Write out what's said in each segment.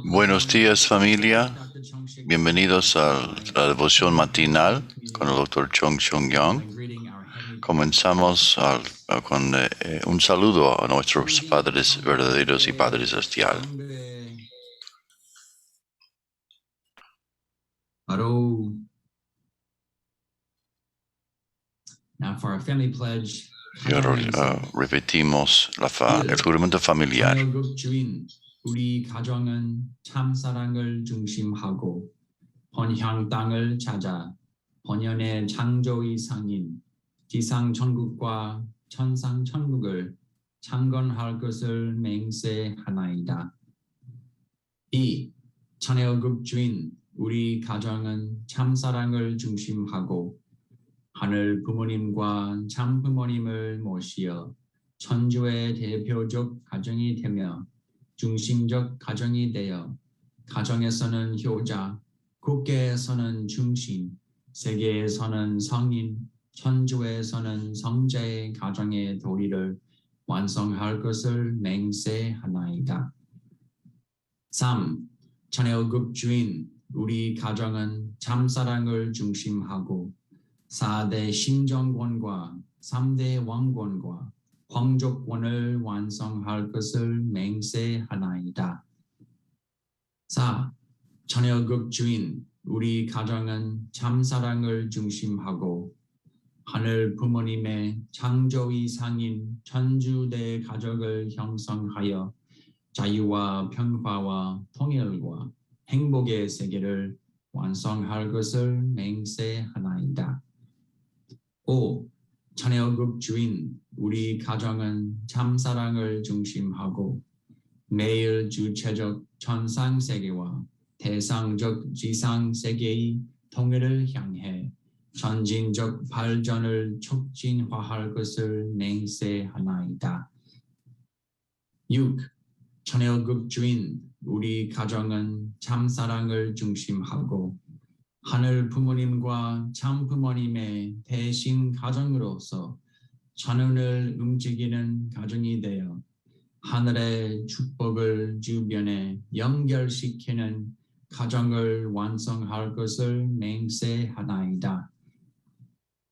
Buenos días, familia. Bienvenidos a la devoción matinal con el Dr. Chung Chung Young. Comenzamos con un saludo a nuestros padres verdaderos y Padre Celestial. Y ahora repetimos el juramento familiar. 우리 가정은 참 사랑을 중심하고 번향 땅을 찾아 번연의 창조의 상인 지상 천국과 천상 천국을 창건할 것을 맹세하나이다. 2. 천혜의급 주인 우리 가정은 참 사랑을 중심하고 하늘 부모님과 참 부모님을 모시어 천주의 대표적 가정이 되며 중심적 가정이 되어 가정에서는 효자, 국계에서는 중심, 세계에서는 성인, 천주에서는 성자의 가정의 도리를 완성할 것을 맹세하나이다. 3. 천혜의급 주인 우리 가정은 참사랑을 중심하고 4대 심정권과 3대 왕권과皇族권을 완성할 것을 맹세하나이다. 4. 천혜의급 주인 우리 가정은 참사랑을 중심하고 하늘 부모님의 창조의 상인 천주대 가족을 형성하여 자유와 평화와 통일과 행복의 세계를 완성할 것을 맹세하나이다. 5. 천혜의급 주인 우리 가정은 참사랑을 중심하고 매일 주체적 천상세계와 대상적 지상세계의 통일을 향해 전진적 발전을 촉진화할 것을 맹세하나이다. 6. 천혜의급 주인 우리 가정은 참사랑을 중심하고 하늘 부모님과 참 부모님의 대신 가정으로서 천운을 움직이는 가정이 되어 하늘의 축복을 주변에 연결시키는 가정을 완성할 것을 맹세하나이다.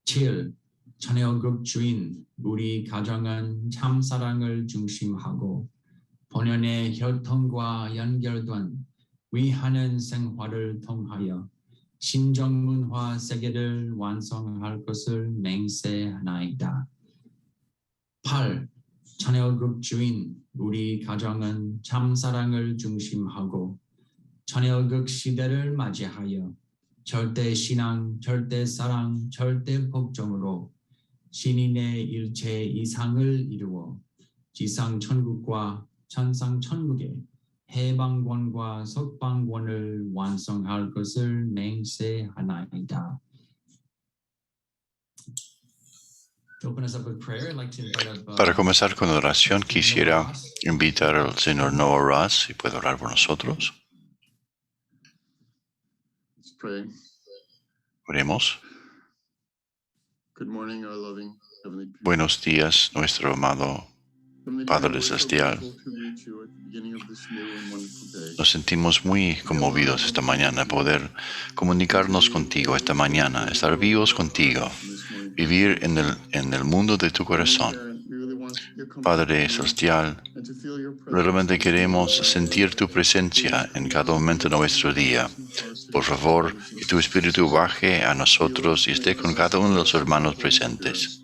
7. 천혜의급 주인 우리 가정은 참사랑을 중심하고 본연의 혈통과 연결된 위하는 생활을 통하여 신정문화 세계를 완성할 것을 맹세하나이다. 8. 천혜의급 주인 우리 가정은 참사랑을 중심하고 천혜의급 시대를 맞이하여 절대신앙, 절대사랑, 절대복종으로 신인의 일체 이상을 이루어 지상천국과 천상천국의 해방권과 석방권을 완성할 것을 맹세하나이다. Para comenzar con oración, quisiera invitar al señor Noah Ross, si puede orar por nosotros. Oremos. Buenos días, nuestro amado Padre Celestial. Nos sentimos muy conmovidos esta mañana de poder comunicarnos contigo esta mañana, estar vivos contigo, vivir en el mundo de tu corazón. Padre Celestial, realmente queremos sentir tu presencia en cada momento de nuestro día. Por favor, que tu Espíritu baje a nosotros y esté con cada uno de los hermanos presentes.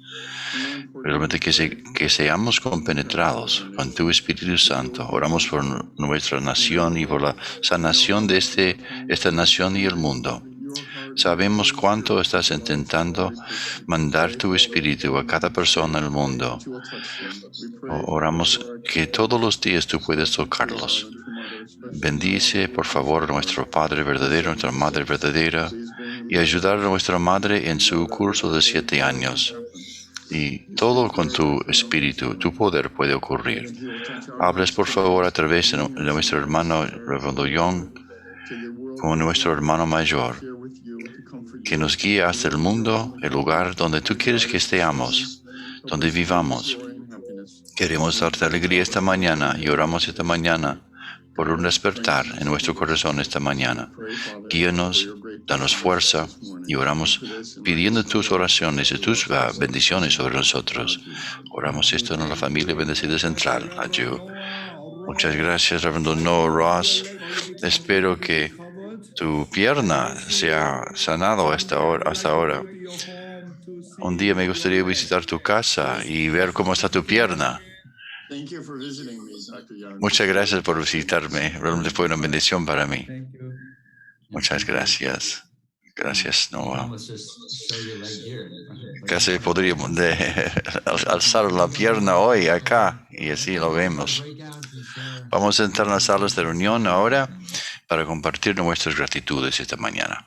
Realmente que seamos compenetrados con tu Espíritu Santo. Oramos por nuestra nación y por la sanación de esta nación y el mundo. Sabemos cuánto estás intentando mandar tu Espíritu a cada persona en el mundo. Oramos que todos los días tú puedes tocarlos. Bendice, por favor, a nuestro Padre verdadero, nuestra Madre verdadera, y ayudar a nuestra Madre en su curso de 7 años. Y todo con tu Espíritu, tu poder puede ocurrir. Hables, por favor, a través de nuestro hermano Reverendo Young, como nuestro hermano mayor, que nos guíe hasta el mundo, el lugar donde tú quieres que estemos, donde vivamos. Queremos darte alegría esta mañana y oramos esta mañana por un despertar en nuestro corazón esta mañana. Guíanos, danos fuerza y oramos pidiendo tus oraciones y tus bendiciones sobre nosotros. Oramos esto en la familia bendecida central. Ayú. Muchas gracias, Reverendo Noah Ross. Espero que tu pierna sea sanado hasta ahora. Un día me gustaría visitar tu casa y ver cómo está tu pierna. Muchas gracias por visitarme. Realmente fue una bendición para mí. Muchas gracias. Gracias, Noah. Casi podríamos alzar la pierna hoy acá y así lo vemos. Vamos a entrar en las salas de reunión ahora para compartir nuestras gratitudes esta mañana.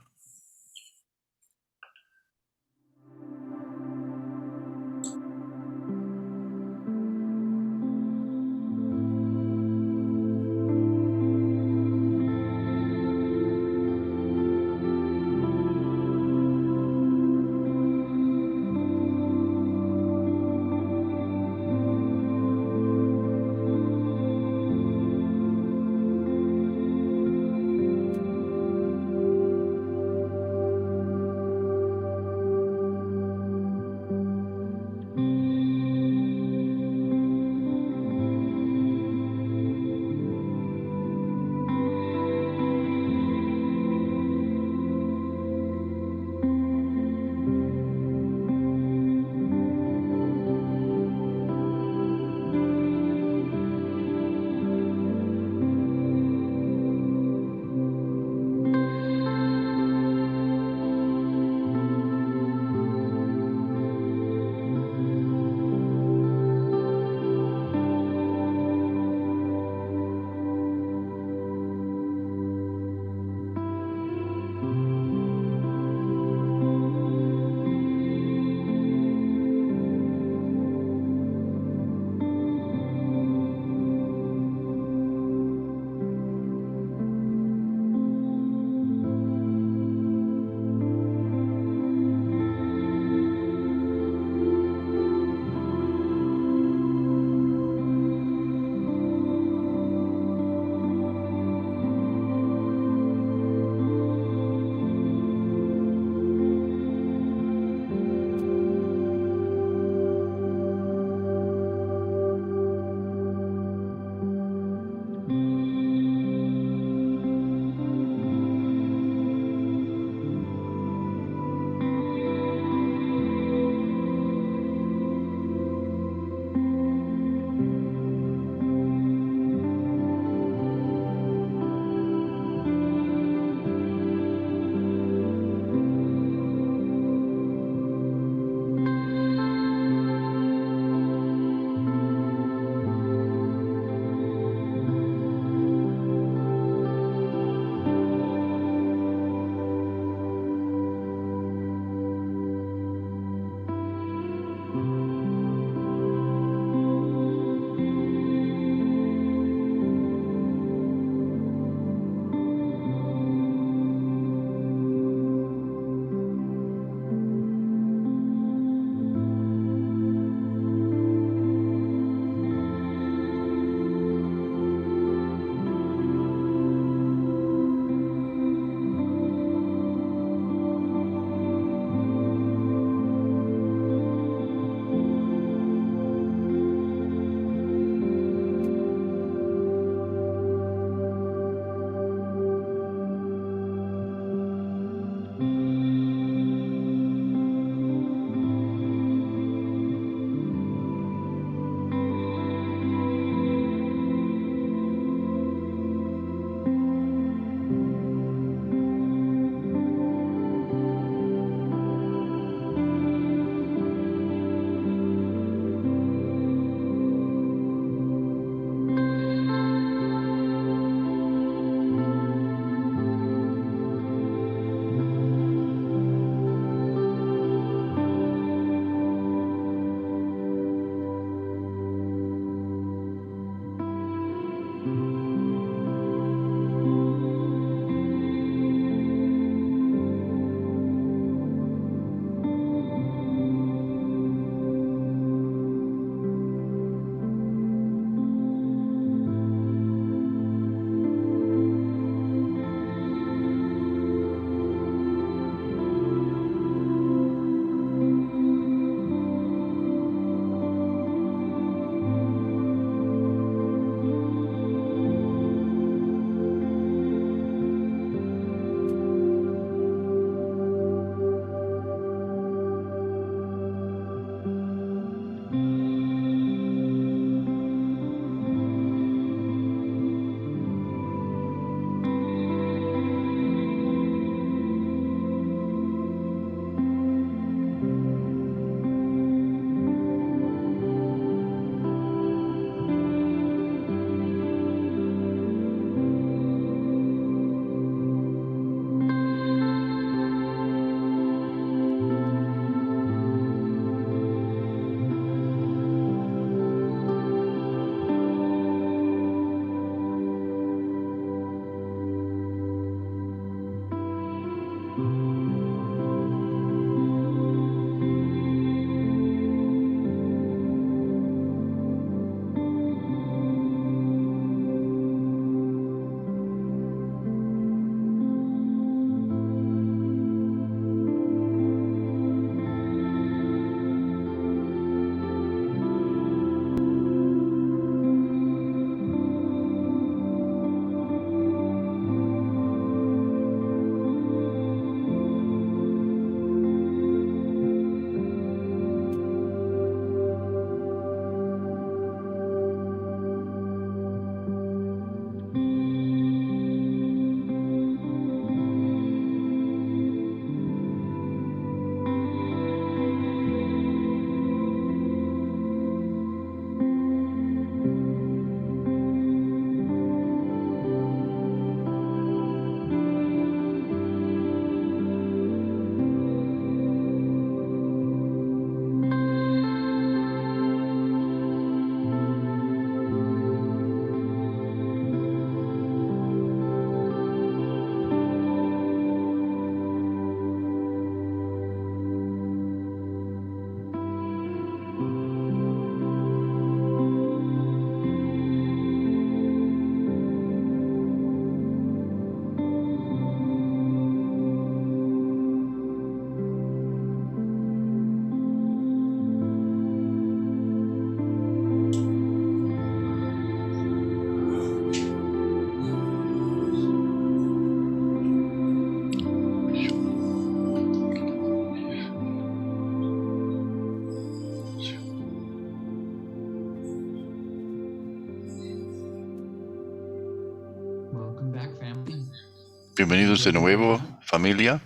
Bienvenidos de nuevo, familia.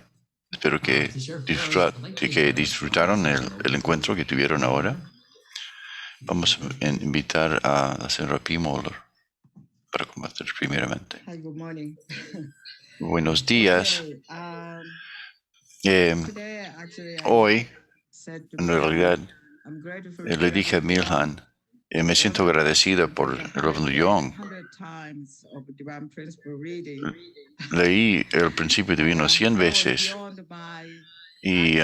Espero que disfrutaron el encuentro que tuvieron ahora. Vamos a invitar a la señora P. Moller para compartir primeramente. Hi, good morning. Buenos días. Today, actually, I Hoy, said to en Milhan, realidad, I'm grateful le dije a Milhan, me siento agradecido por el Reverendo Young. 100 times of Divine Principle reading. Leí el principio divino 100 veces Beyond my y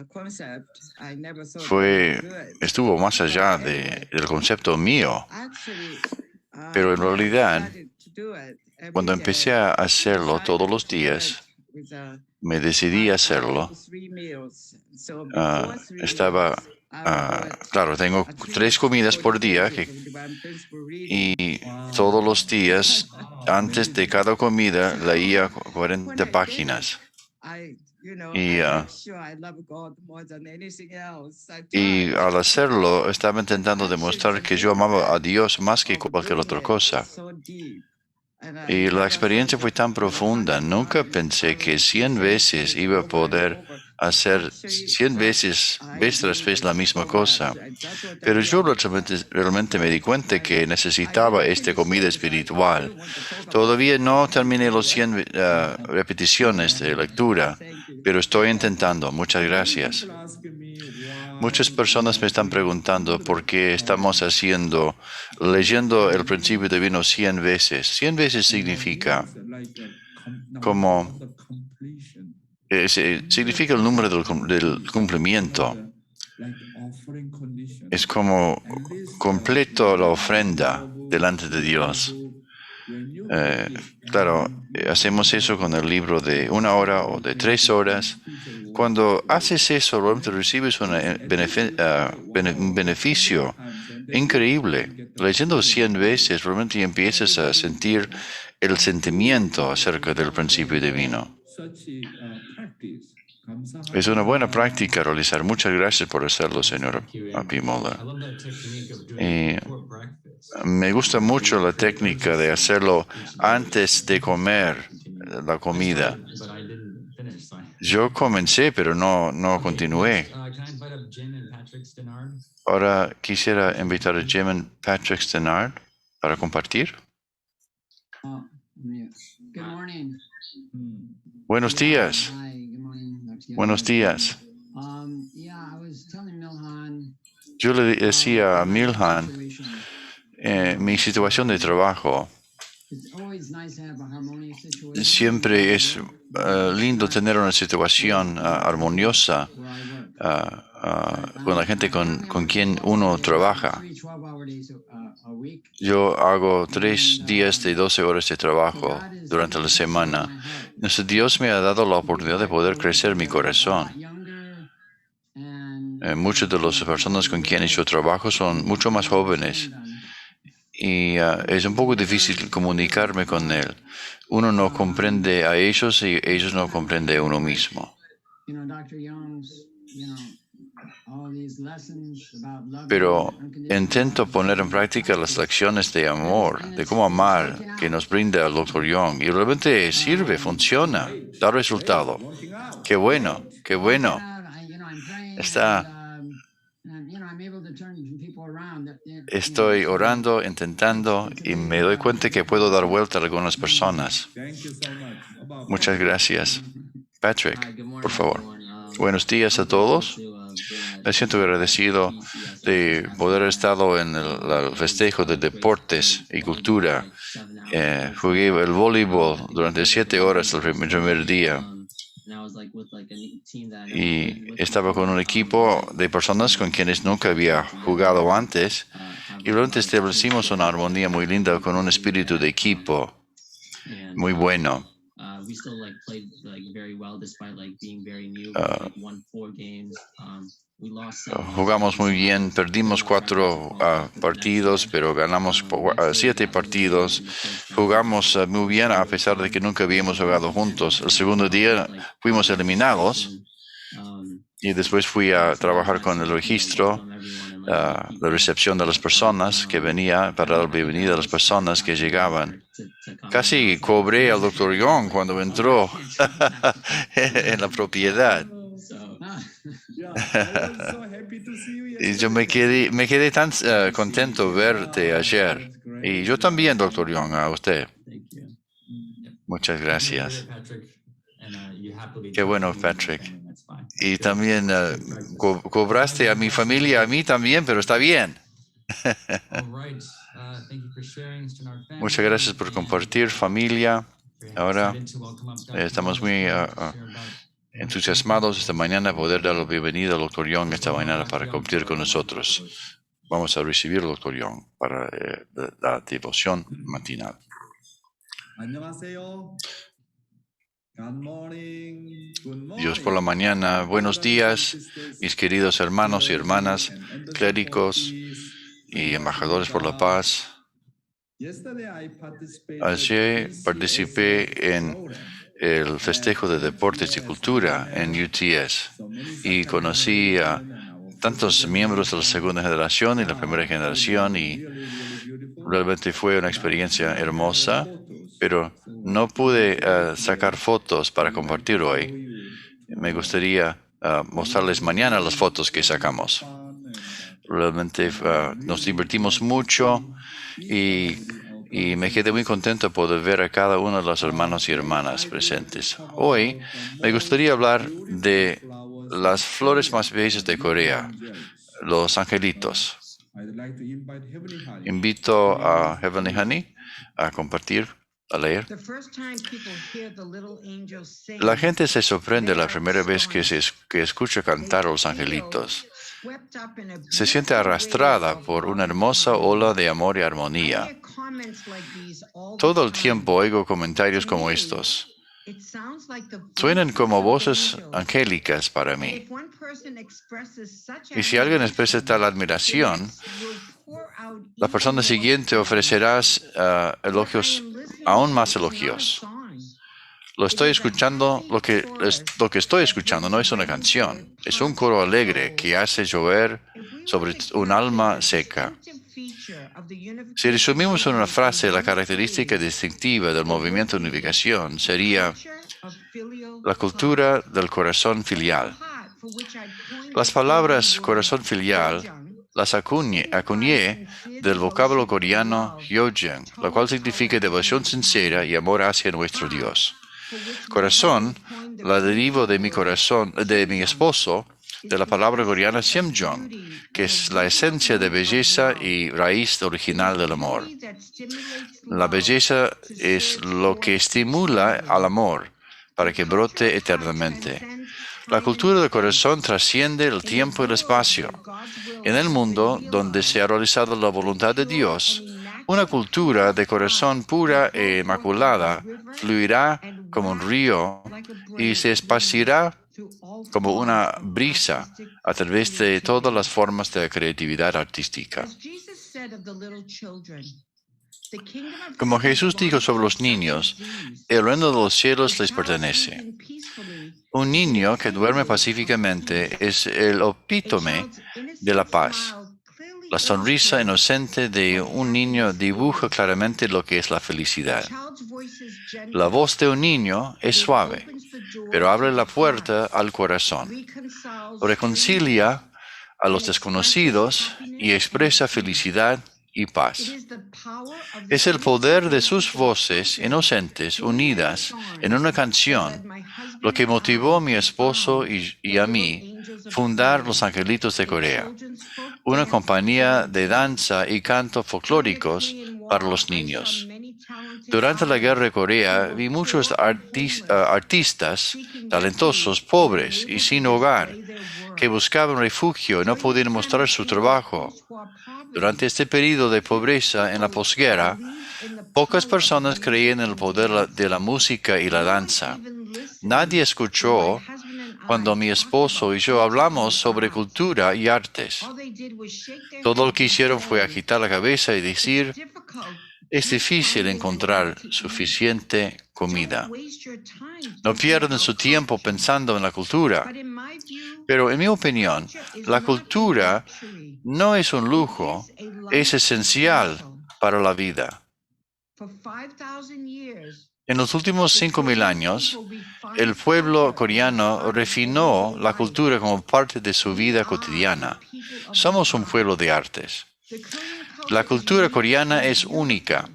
concept, I never thought I would do it. estuvo más allá del concepto mío. Actually, Pero en realidad, started to do it every cuando day. empecé a hacerlo todos los días, With, me decidí a hacerlo. 3 meals. So Ah, before 3 estaba, meals, I would do it. claro, tengo 3 comidas por día y todos los días, antes de cada comida, leía 40 páginas. Y al hacerlo, estaba intentando demostrar que yo amaba a Dios más que cualquier otra cosa. Y la experiencia fue tan profunda. Nunca pensé que 100 veces iba a poder hacer 100 veces, vez tras vez, la misma cosa. Pero yo realmente me di cuenta que necesitaba esta comida espiritual. Todavía no terminé los 100 repeticiones de lectura, pero estoy intentando. Muchas gracias. Muchas personas me están preguntando por qué estamos leyendo el principio divino 100 veces. 100 veces significa significa el número del cumplimiento. Es como completo la ofrenda delante de Dios. Claro, hacemos eso con el libro de 1 hora o de 3 horas. Cuando haces eso, realmente recibes un beneficio increíble. Leyendo 100 veces, realmente empiezas a sentir el sentimiento acerca del principio divino. Es una buena práctica realizar. Muchas gracias por hacerlo, señora P. Moller. Me gusta mucho la técnica de hacerlo antes de comer la comida. Yo comencé, pero no continué. Ahora quisiera invitar a Jim y Patrick Stennard para compartir. Buenos días. Buenos días. Yo le decía a Milhan mi situación de trabajo. Siempre es lindo tener una situación armoniosa con la gente con quien uno trabaja. Yo hago 3 días de 12 horas de trabajo durante la semana. Entonces, Dios me ha dado la oportunidad de poder crecer mi corazón. Muchas de las personas con quienes yo trabajo son mucho más jóvenes. Y es un poco difícil comunicarme con él. Uno no comprende a ellos y ellos no comprenden a uno mismo. Pero intento poner en práctica las lecciones de amor, de cómo amar, que nos brinda el Dr. Young. Y realmente sirve, funciona, da resultado. ¡Qué bueno! ¡Qué bueno! Estoy orando, intentando, y me doy cuenta que puedo dar vuelta a algunas personas. Muchas gracias. Patrick, por favor. Buenos días a todos. Me siento agradecido de poder haber estado en el festejo de deportes y cultura. Jugué el voleibol durante 7 horas el primer día. Y estaba con un equipo de personas con quienes nunca había jugado antes. Y realmente establecimos una armonía muy linda con un espíritu de equipo muy bueno. Jugamos muy bien, perdimos 4 partidos, pero ganamos 7 partidos. Jugamos muy bien a pesar de que nunca habíamos jugado juntos. El segundo día fuimos eliminados y después fui a trabajar con el registro la recepción de las personas que venía para dar bienvenida a las personas que llegaban. Casi cobré al Dr. Young cuando entró en la propiedad. Y yo me quedé tan contento verte ayer. Y yo también, Dr. Young, a usted. Muchas gracias. Qué bueno, Patrick. Y también cobraste a mi familia, a mí también, pero está bien. Muchas gracias por compartir, familia. Ahora estamos muy entusiasmados esta mañana poder dar la bienvenida al Dr. Young esta mañana para compartir con nosotros. Vamos a recibir al Dr. Young para la devoción matinal. Dios por la mañana, buenos días, mis queridos hermanos y hermanas, clérigos y embajadores por la paz. Ayer participé en el festejo de deportes y cultura en UTS y conocí a tantos miembros de la segunda generación y la primera generación y realmente fue una experiencia hermosa, pero no pude sacar fotos para compartir hoy. Me gustaría mostrarles mañana las fotos que sacamos. Realmente nos divertimos mucho y me quedé muy contento poder ver a cada uno de los hermanos y hermanas presentes. Hoy me gustaría hablar de las flores más bellas de Corea, los angelitos. Invito a Heavenly Honey a compartir, a leer. La gente se sorprende la primera vez que escucha cantar a los angelitos. Se siente arrastrada por una hermosa ola de amor y armonía. Todo el tiempo oigo comentarios como estos. Suenan como voces angélicas para mí. Y si alguien expresa tal admiración, la persona siguiente ofrecerá elogios, aún más elogios. Lo que estoy escuchando no es una canción, es un coro alegre que hace llover sobre un alma seca. Si resumimos en una frase la característica distintiva del movimiento de unificación, sería la cultura del corazón filial. Las palabras corazón filial las acuñé del vocablo coreano Hyojeong, lo cual significa devoción sincera y amor hacia nuestro Dios. Corazón la derivo de mi corazón, de mi esposo, de la palabra coreana Semjong, que es la esencia de belleza y raíz original del amor. La belleza es lo que estimula al amor para que brote eternamente. La cultura del corazón trasciende el tiempo y el espacio. En el mundo donde se ha realizado la voluntad de Dios, una cultura de corazón pura e inmaculada fluirá como un río y se esparcirá como una brisa a través de todas las formas de creatividad artística. Como Jesús dijo sobre los niños, el reino de los cielos les pertenece. Un niño que duerme pacíficamente es el epítome de la paz. La sonrisa inocente de un niño dibuja claramente lo que es la felicidad. La voz de un niño es suave, pero abre la puerta al corazón. Reconcilia a los desconocidos y expresa felicidad y paz. Es el poder de sus voces inocentes unidas en una canción lo que motivó a mi esposo y a mí fundar Los Angelitos de Corea, una compañía de danza y canto folclóricos para los niños. Durante la Guerra de Corea vi muchos artistas talentosos, pobres y sin hogar, que buscaban refugio y no podían mostrar su trabajo. Durante este periodo de pobreza en la posguerra, pocas personas creían en el poder de la música y la danza. Nadie escuchó cuando mi esposo y yo hablamos sobre cultura y artes. Todo lo que hicieron fue agitar la cabeza y decir, Es difícil encontrar suficiente comida. No pierdan su tiempo pensando en la cultura. Pero en mi opinión, la cultura no es un lujo, es esencial para la vida. En los últimos 5,000 años, el pueblo coreano refinó la cultura como parte de su vida cotidiana. Somos un pueblo de artes. La cultura coreana es única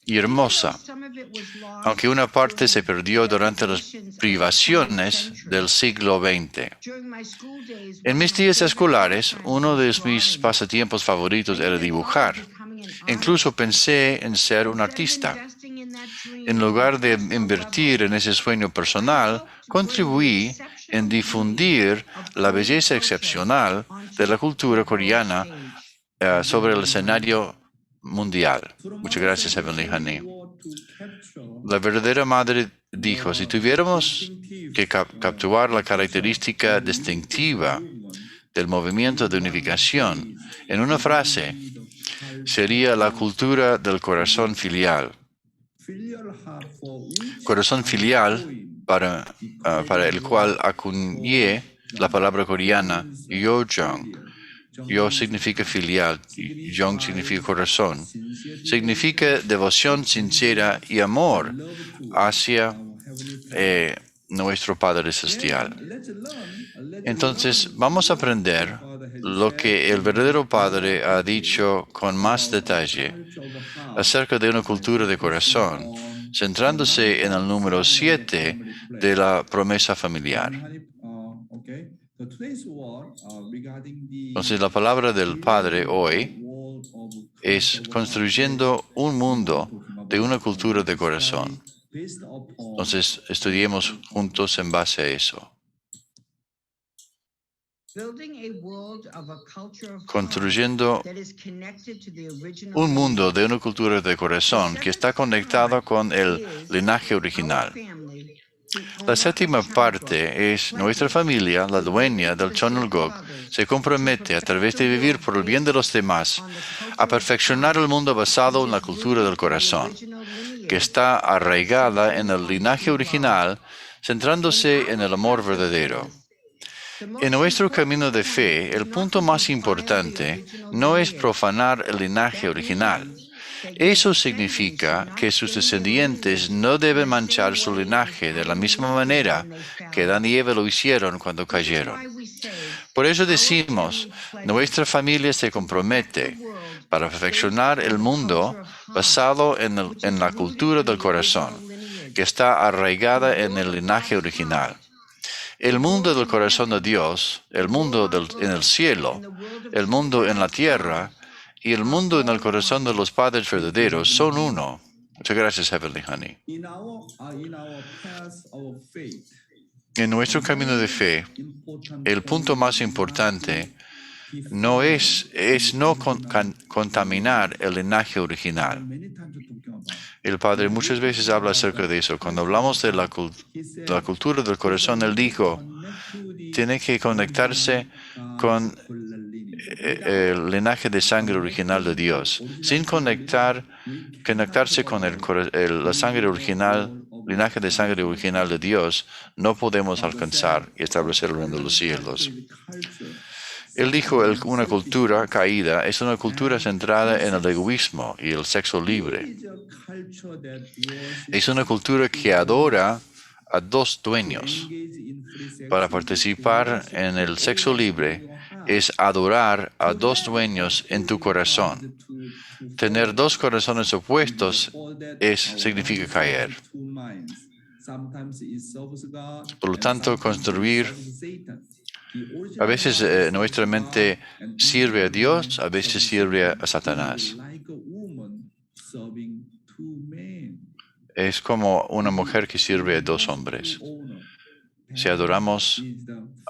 y hermosa, aunque una parte se perdió durante las privaciones del siglo XX. En mis días escolares, uno de mis pasatiempos favoritos era dibujar. Incluso pensé en ser un artista. En lugar de invertir en ese sueño personal, contribuí en difundir la belleza excepcional de la cultura coreana sobre el escenario mundial. Muchas gracias, Heavenly Honey. La verdadera madre dijo, si tuviéramos que capturar la característica distintiva del movimiento de unificación en una frase, sería la cultura del corazón filial. Corazón filial para el cual acuñé la palabra coreana Yojong. Yo significa filial, Jong significa corazón. Significa devoción sincera y amor hacia nuestro Padre Celestial. Entonces, vamos a aprender lo que el verdadero Padre ha dicho con más detalle acerca de una cultura de corazón, centrándose en el número 7 de la promesa familiar. Entonces, la palabra del Padre hoy es construyendo un mundo de una cultura de corazón. Entonces, estudiemos juntos en base a eso. Construyendo un mundo de una cultura de corazón que está conectado con el linaje original. La séptima parte es nuestra familia, la dueña del Chonulgok, se compromete a través de vivir por el bien de los demás a perfeccionar el mundo basado en la cultura del corazón, que está arraigada en el linaje original, centrándose en el amor verdadero. En nuestro camino de fe, el punto más importante no es profanar el linaje original. Eso significa que sus descendientes no deben manchar su linaje de la misma manera que Adán y Eva lo hicieron cuando cayeron. Por eso decimos, nuestra familia se compromete para perfeccionar el mundo basado en la cultura del corazón, que está arraigada en el linaje original. El mundo del corazón de Dios, el mundo en el cielo, el mundo en la tierra y el mundo en el corazón de los padres verdaderos son uno. Muchas gracias, Heavenly Honey. En nuestro camino de fe, el punto más importante no es no contaminar el linaje original. El Padre muchas veces habla acerca de eso. Cuando hablamos de la cultura del corazón, Él dijo, tiene que conectarse con el linaje de sangre original de Dios. Sin conectarse con la sangre original, linaje de sangre original de Dios, no podemos alcanzar y establecer el reino de los cielos. Él dijo, una cultura caída es una cultura centrada en el egoísmo y el sexo libre. Es una cultura que adora a dos dueños. Para participar en el sexo libre es adorar a dos dueños en tu corazón. Tener dos corazones opuestos significa caer. Por lo tanto, construir. A veces nuestra mente sirve a Dios, a veces sirve a Satanás. Es como una mujer que sirve a dos hombres. Si adoramos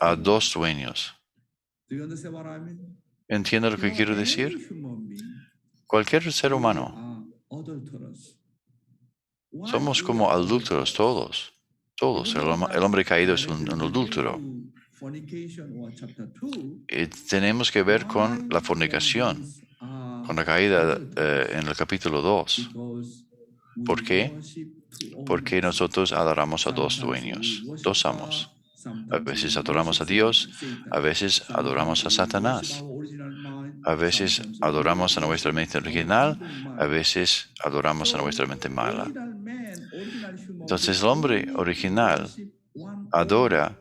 a dos dueños. ¿Entiende lo que quiero decir? Cualquier ser humano. Somos como adúlteros todos. Todos. El hombre caído es un adúltero. Tenemos que ver con la fornicación. con la caída en el capítulo 2. ¿Por qué? Porque nosotros adoramos a dos dueños, dos amos. A veces adoramos a Dios, a veces adoramos a Satanás. A veces adoramos a nuestra mente original, a veces adoramos a nuestra mente mala. Entonces el hombre original adora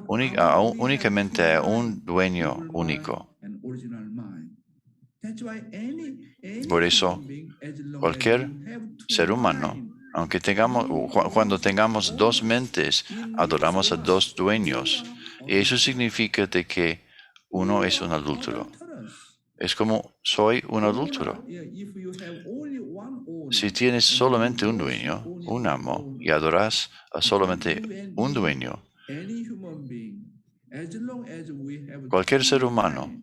únicamente a un dueño único. Por eso, cualquier ser humano, cuando tengamos dos mentes, adoramos a dos dueños. Y eso significa de que uno es un adúltero. Es como, soy un adúltero. Si tienes solamente un dueño, un amo, y adoras a solamente un dueño, cualquier ser humano,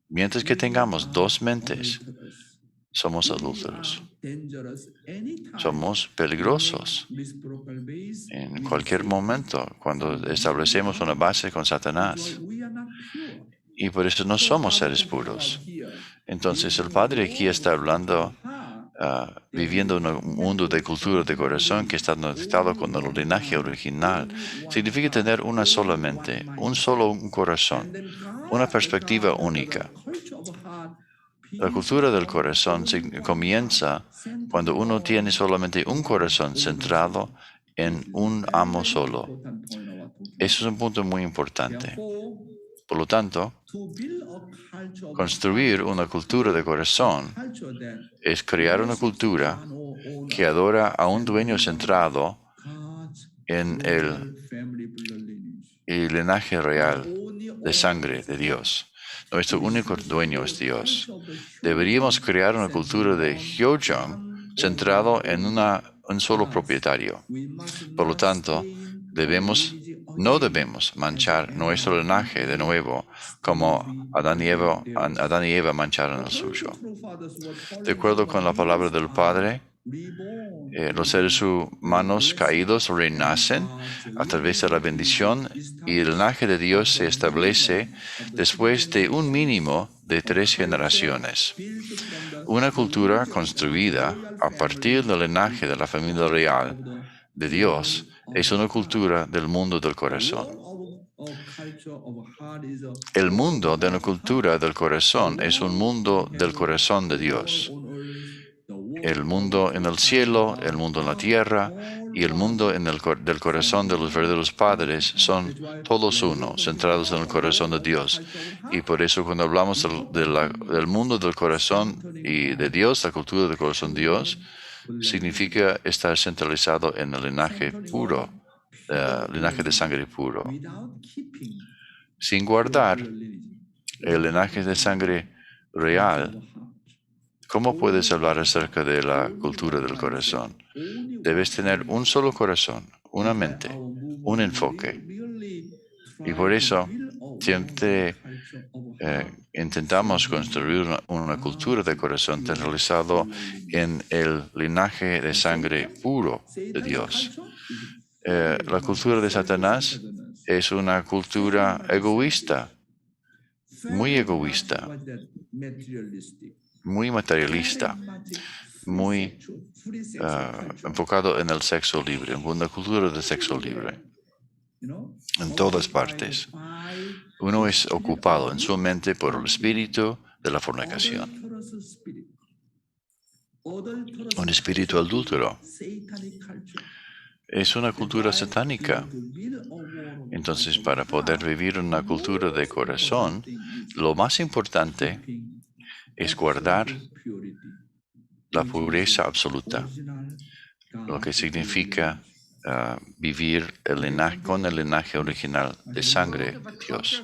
mientras que tengamos dos mentes, somos adúlteros. Somos peligrosos en cualquier momento cuando establecemos una base con Satanás. Y por eso no somos seres puros. Entonces el Padre aquí está hablando, viviendo en un mundo de cultura de corazón que está conectado con el linaje original. Significa tener una sola mente, un corazón, una perspectiva única. La cultura del corazón comienza cuando uno tiene solamente un corazón centrado en un amo solo. Eso es un punto muy importante. Por lo tanto, construir una cultura de corazón es crear una cultura que adora a un dueño centrado en el linaje real de sangre de Dios. Nuestro único dueño es Dios. Deberíamos crear una cultura de Hyojong centrado en un solo propietario. Por lo tanto, no debemos manchar nuestro linaje de nuevo como Adán y Eva mancharon el suyo. De acuerdo con la palabra del Padre, los seres humanos caídos renacen a través de la bendición y el linaje de Dios se establece después de un mínimo de 3 generaciones. Una cultura construida a partir del linaje de la familia real de Dios es una cultura del mundo del corazón. El mundo de una cultura del corazón es un mundo del corazón de Dios. El mundo en el cielo, el mundo en la tierra y el mundo del corazón de los verdaderos padres son todos uno, centrados en el corazón de Dios. Y por eso cuando hablamos del mundo del corazón y de Dios, la cultura del corazón de Dios, significa estar centralizado en el linaje puro, linaje de sangre puro. Sin guardar el linaje de sangre real, ¿cómo puedes hablar acerca de la cultura del corazón? Debes tener un solo corazón, una mente, un enfoque. Y por eso siempre intentamos construir una cultura de corazón centralizado en el linaje de sangre puro de Dios. La cultura de Satanás es una cultura egoísta, muy materialista, muy enfocado en el sexo libre, una cultura de sexo libre. En todas partes. Uno es ocupado en su mente por el espíritu de la fornicación. Un espíritu adúltero. Es una cultura satánica. Entonces, para poder vivir una cultura de corazón, lo más importante es guardar la pureza absoluta, lo que significa vivir con el linaje original de sangre de Dios.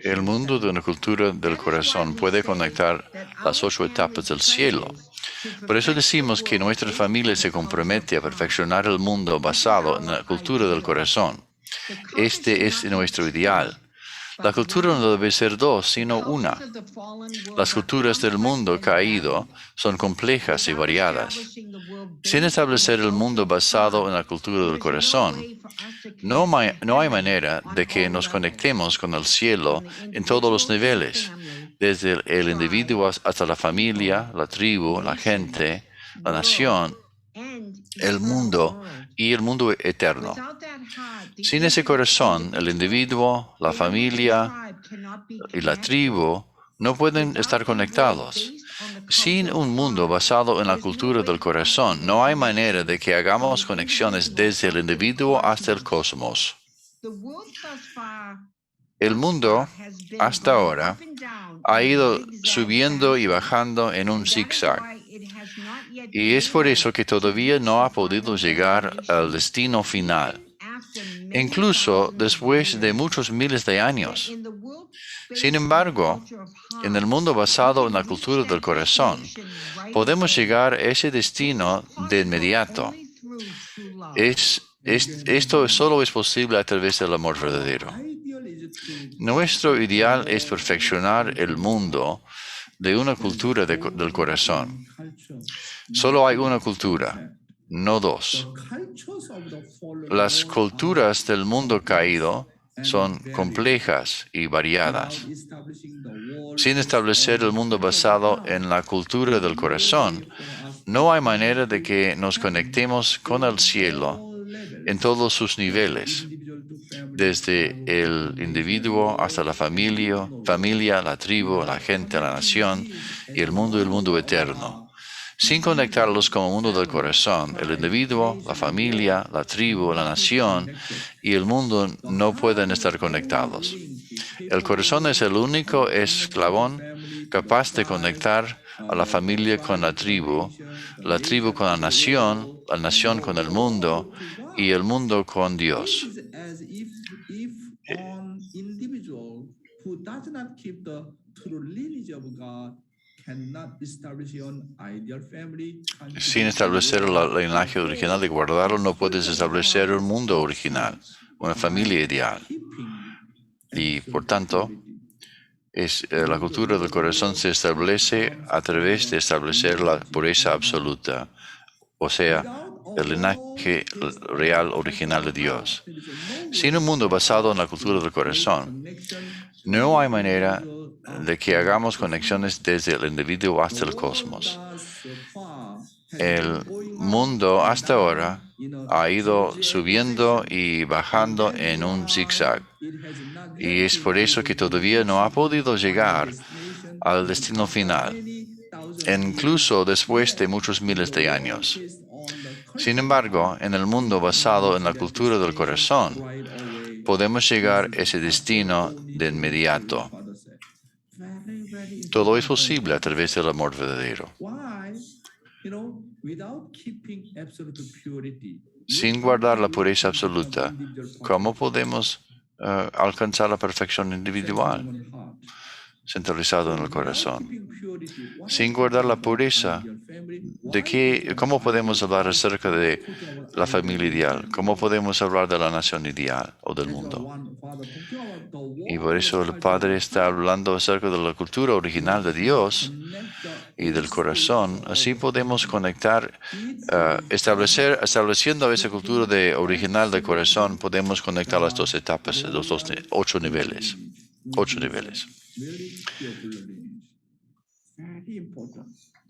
El mundo de una cultura del corazón puede conectar las 8 etapas del cielo. Por eso decimos que nuestra familia se compromete a perfeccionar el mundo basado en la cultura del corazón. Este es nuestro ideal. La cultura no debe ser dos, sino una. Las culturas del mundo caído son complejas y variadas. Sin establecer el mundo basado en la cultura del corazón, no hay manera de que nos conectemos con el cielo en todos los niveles, desde el individuo hasta la familia, la tribu, la gente, la nación, el mundo y el mundo eterno. Sin ese corazón, el individuo, la familia y la tribu no pueden estar conectados. Sin un mundo basado en la cultura del corazón, no hay manera de que hagamos conexiones desde el individuo hasta el cosmos. El mundo, hasta ahora, ha ido subiendo y bajando en un zigzag. Y es por eso que todavía no ha podido llegar al destino final, incluso después de muchos miles de años. Sin embargo, en el mundo basado en la cultura del corazón, podemos llegar a ese destino de inmediato. Esto solo es posible a través del amor verdadero. Nuestro ideal es perfeccionar el mundo de una cultura del corazón. Solo hay una cultura, no dos. Las culturas del mundo caído son complejas y variadas. Sin establecer el mundo basado en la cultura del corazón, no hay manera de que nos conectemos con el cielo en todos sus niveles, desde el individuo hasta la familia, la tribu, la gente, la nación y el mundo eterno. Sin conectarlos con el mundo del corazón, el individuo, la familia, la tribu, la nación y el mundo no pueden estar conectados. El corazón es el único eslabón capaz de conectar a la familia con la tribu con la nación con el mundo y el mundo con Dios. Sin establecer el linaje original y guardarlo, no puedes establecer un mundo original, una familia ideal. Y por tanto, la cultura del corazón se establece a través de establecer la pureza absoluta, o sea, el linaje real original de Dios. Sin un mundo basado en la cultura del corazón, no hay manera de que hagamos conexiones desde el individuo hasta el cosmos. El mundo hasta ahora ha ido subiendo y bajando en un zigzag. Y es por eso que todavía no ha podido llegar al destino final, incluso después de muchos miles de años. Sin embargo, en el mundo basado en la cultura del corazón, podemos llegar a ese destino de inmediato. Todo es posible a través del amor verdadero. Sin guardar la pureza absoluta, ¿cómo podemos alcanzar la perfección individual centralizada en el corazón? Sin guardar la pureza, ¿cómo podemos hablar acerca de la familia ideal? ¿Cómo podemos hablar de la nación ideal o del mundo? Y por eso el Padre está hablando acerca de la cultura original de Dios y del corazón. Así podemos conectar, estableciendo esa cultura original del corazón, podemos conectar las dos etapas, los 8 niveles. 8 niveles.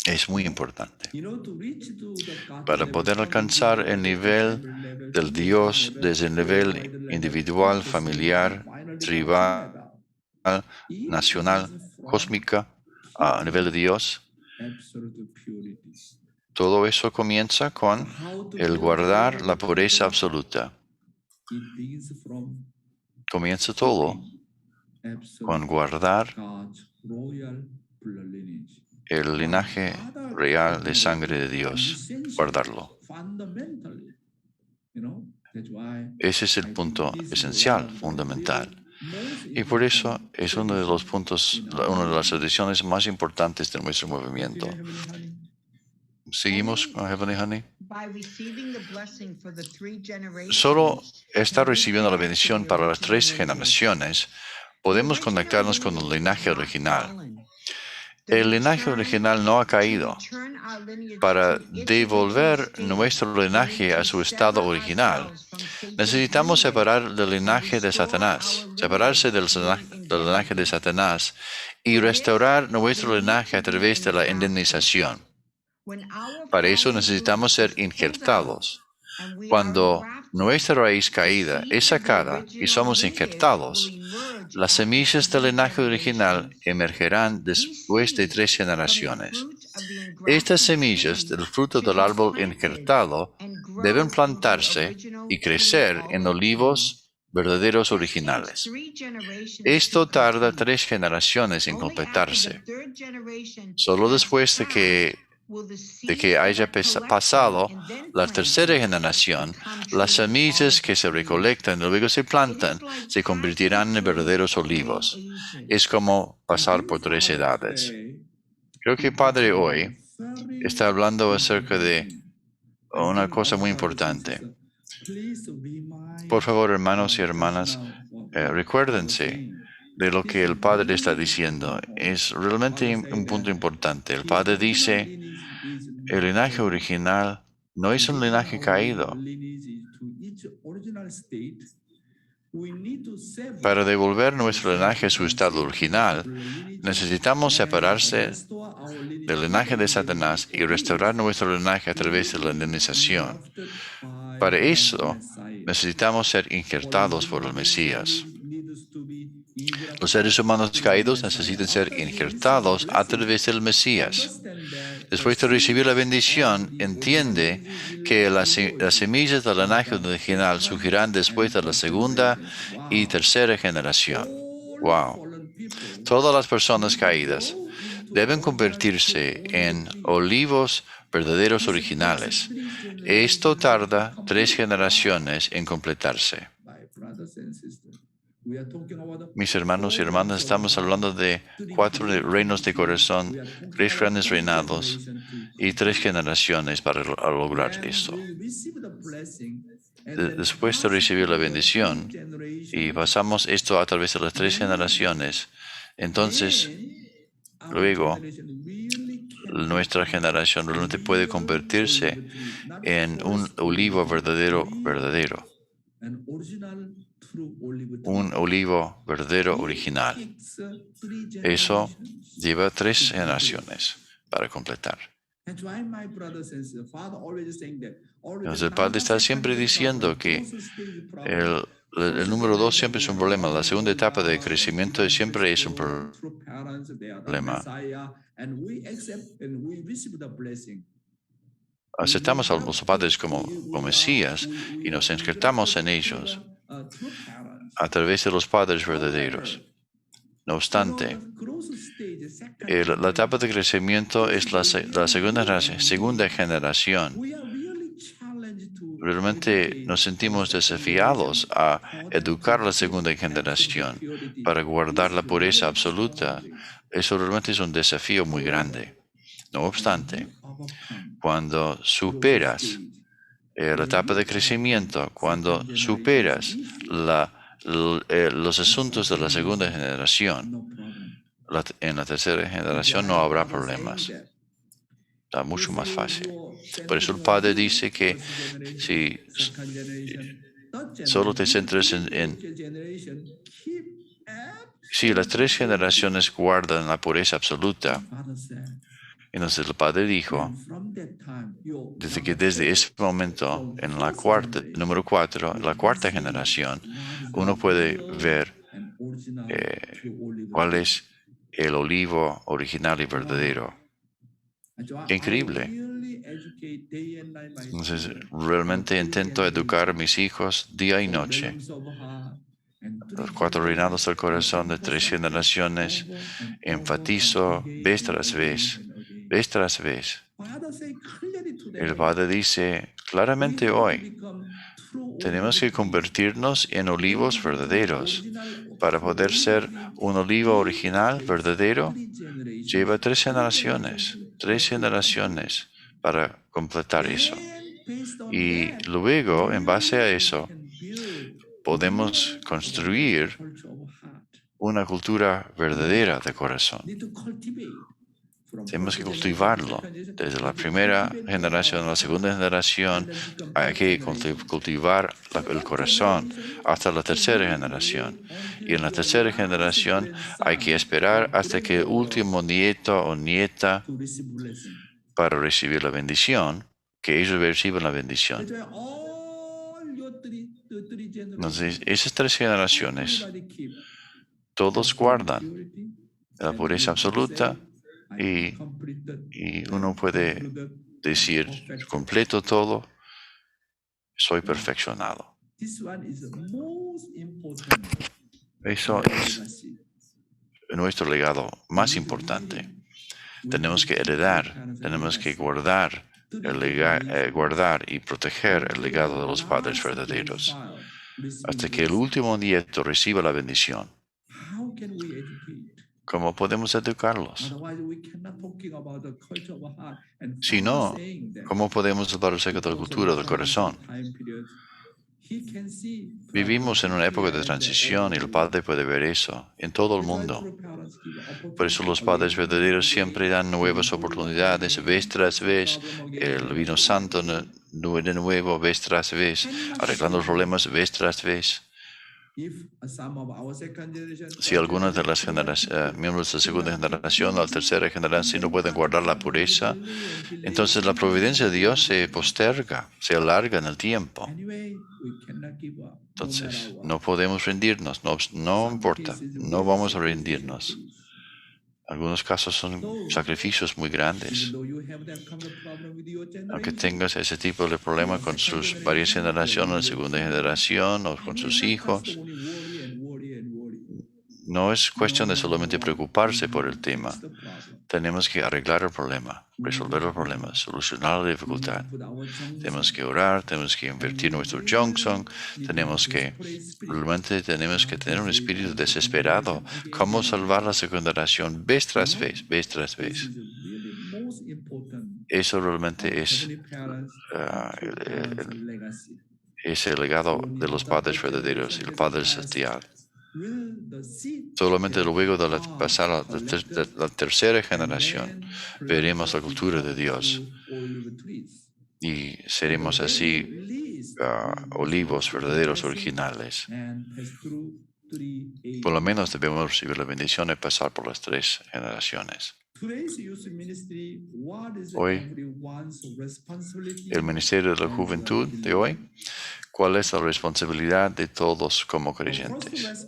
Es muy importante. Para poder alcanzar el nivel del Dios desde el nivel individual, familiar, tribal, nacional, cósmica, a nivel de Dios, todo eso comienza con el guardar la pureza absoluta. Comienza todo con guardar el linaje real de sangre de Dios, guardarlo. Ese es el punto esencial, fundamental. Y por eso es uno de los puntos, una de las tradiciones más importantes de nuestro movimiento. Seguimos con Heavenly Honey. Solo está recibiendo la bendición para las 3 generaciones. podemos conectarnos con el linaje original. El linaje original no ha caído. Para devolver nuestro linaje a su estado original, necesitamos separar del linaje de Satanás, separarse del linaje de Satanás y restaurar nuestro linaje a través de la indemnización. Para eso necesitamos ser injertados. Cuando nuestra raíz caída es sacada y somos injertados, las semillas del linaje original emergerán después de 3 generaciones. Estas semillas del fruto del árbol injertado deben plantarse y crecer en olivos verdaderos originales. Esto tarda 3 generaciones en completarse. Solo después de que haya pasado la tercera generación, las semillas que se recolectan y luego se plantan se convertirán en verdaderos olivos. Es como pasar por 3 edades. Creo que Padre hoy está hablando acerca de una cosa muy importante. Por favor, hermanos y hermanas, recuérdense de lo que el Padre está diciendo. Es realmente un punto importante. El Padre dice, el linaje original no es un linaje caído. Para devolver nuestro linaje a su estado original, necesitamos separarse del linaje de Satanás y restaurar nuestro linaje a través de la indemnización. Para eso, necesitamos ser injertados por el Mesías. Los seres humanos caídos necesitan ser injertados a través del Mesías. Después de recibir la bendición, entiende que las semillas del linaje original surgirán después de la segunda y tercera generación. ¡Wow! Todas las personas caídas deben convertirse en olivos verdaderos originales. Esto tarda 3 generaciones en completarse. Mis hermanos y hermanas, estamos hablando de 4 reinos de corazón, 3 grandes reinados y 3 generaciones para lograr esto. Después de recibir la bendición y pasamos esto a través de las 3 generaciones, entonces luego nuestra generación realmente puede convertirse en un olivo verdadero. Un olivo verdadero original. Eso lleva 3 generaciones para completar. Entonces el Padre está siempre diciendo que el número 2 siempre es un problema. La segunda etapa de crecimiento siempre es un problema. Aceptamos a los padres como Mesías y nos injertamos en ellos a través de los padres verdaderos. No obstante, la etapa de crecimiento es la segunda generación. Realmente nos sentimos desafiados a educar la segunda generación para guardar la pureza absoluta. Eso realmente es un desafío muy grande. No obstante, cuando superas la etapa de crecimiento, cuando superas los asuntos de la segunda generación, en la tercera generación no habrá problemas. Está mucho más fácil. Por eso el Padre dice que si solo te centras si las 3 generaciones guardan la pureza absoluta, entonces el Padre dijo, desde ese momento, en la número 4, la cuarta generación, uno puede ver cuál es el olivo original y verdadero. ¡Qué increíble! Entonces, realmente intento educar a mis hijos día y noche. Los 4 reinados del corazón de 3 generaciones, enfatizo vez tras vez. El Padre dice claramente hoy, tenemos que convertirnos en olivos verdaderos. Para poder ser un olivo original, verdadero, lleva 3 generaciones para completar eso. Y luego, en base a eso, podemos construir una cultura verdadera de corazón. Tenemos que cultivarlo. Desde la primera generación a la segunda generación, hay que cultivar el corazón hasta la tercera generación. Y en la tercera generación hay que esperar hasta que el último nieto o nieta para recibir la bendición, que ellos reciban la bendición. Entonces, esas tres generaciones, todos guardan la pureza absoluta y uno puede decir, completo todo, soy perfeccionado. Eso es nuestro legado más importante. Tenemos que heredar, tenemos que guardar y proteger el legado de los padres verdaderos hasta que el último nieto reciba la bendición. ¿Cómo podemos educarlos? Si no, ¿cómo podemos hablar acerca de la cultura del corazón? Vivimos en una época de transición y el Padre puede ver eso en todo el mundo. Por eso los padres verdaderos siempre dan nuevas oportunidades vez tras vez. El vino santo de nuevo vez tras vez, arreglando los problemas vez tras vez. Si algunos de las miembros de la segunda generación o la tercera generación no pueden guardar la pureza, entonces la providencia de Dios se posterga, se alarga en el tiempo. Entonces, no podemos rendirnos, no importa, no vamos a rendirnos. Algunos casos son sacrificios muy grandes. Aunque tengas ese tipo de problema con sus varias generaciones, la segunda generación o con sus hijos, no es cuestión de solamente preocuparse por el tema. Tenemos que arreglar el problema, resolver el problema, solucionar la dificultad. Tenemos que orar, tenemos que invertir nuestro Johnson, realmente tenemos que tener un espíritu desesperado. ¿Cómo salvar la segunda generación vez tras vez, vez tras vez? Eso realmente es el legado de los padres verdaderos y el Padre Celestial. Solamente luego de pasar la tercera generación veremos la cultura de Dios y seremos así olivos verdaderos originales. Por lo menos debemos recibir la bendición de pasar por las tres generaciones. Hoy, el Ministerio de la Juventud de hoy, ¿cuál es la responsabilidad de todos como creyentes?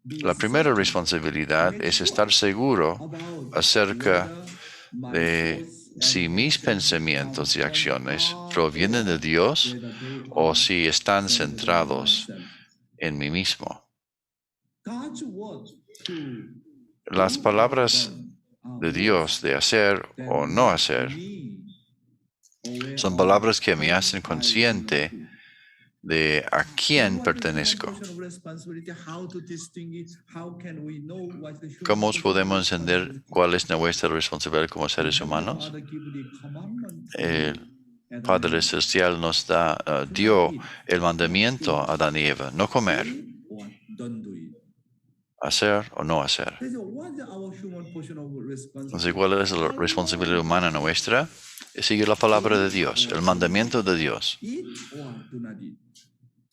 La primera responsabilidad es estar seguro acerca de si mis pensamientos y acciones provienen de Dios o si están centrados en mí mismo. Las palabras de Dios de hacer o no hacer son palabras que me hacen consciente de a quién pertenezco. ¿Cómo podemos entender cuál es nuestra responsabilidad como seres humanos? El Padre Celestial nos dio el mandamiento a Adán y Eva, no comer, hacer o no hacer. Entonces, ¿cuál es la responsabilidad humana nuestra? Es seguir la palabra de Dios, el mandamiento de Dios.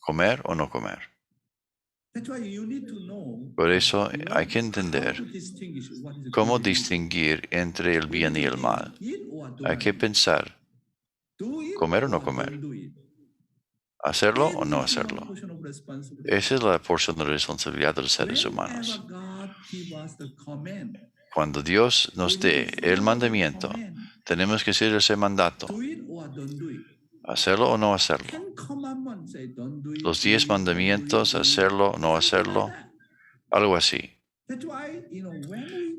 Comer o no comer. Por eso hay que entender cómo distinguir entre el bien y el mal. Hay que pensar, ¿comer o no comer? ¿Hacerlo o no hacerlo? Esa es la porción de responsabilidad de los seres humanos. Cuando Dios nos dé el mandamiento, tenemos que seguir ese mandato. ¿Hacerlo o no hacerlo? Los 10 mandamientos, hacerlo o no hacerlo, algo así.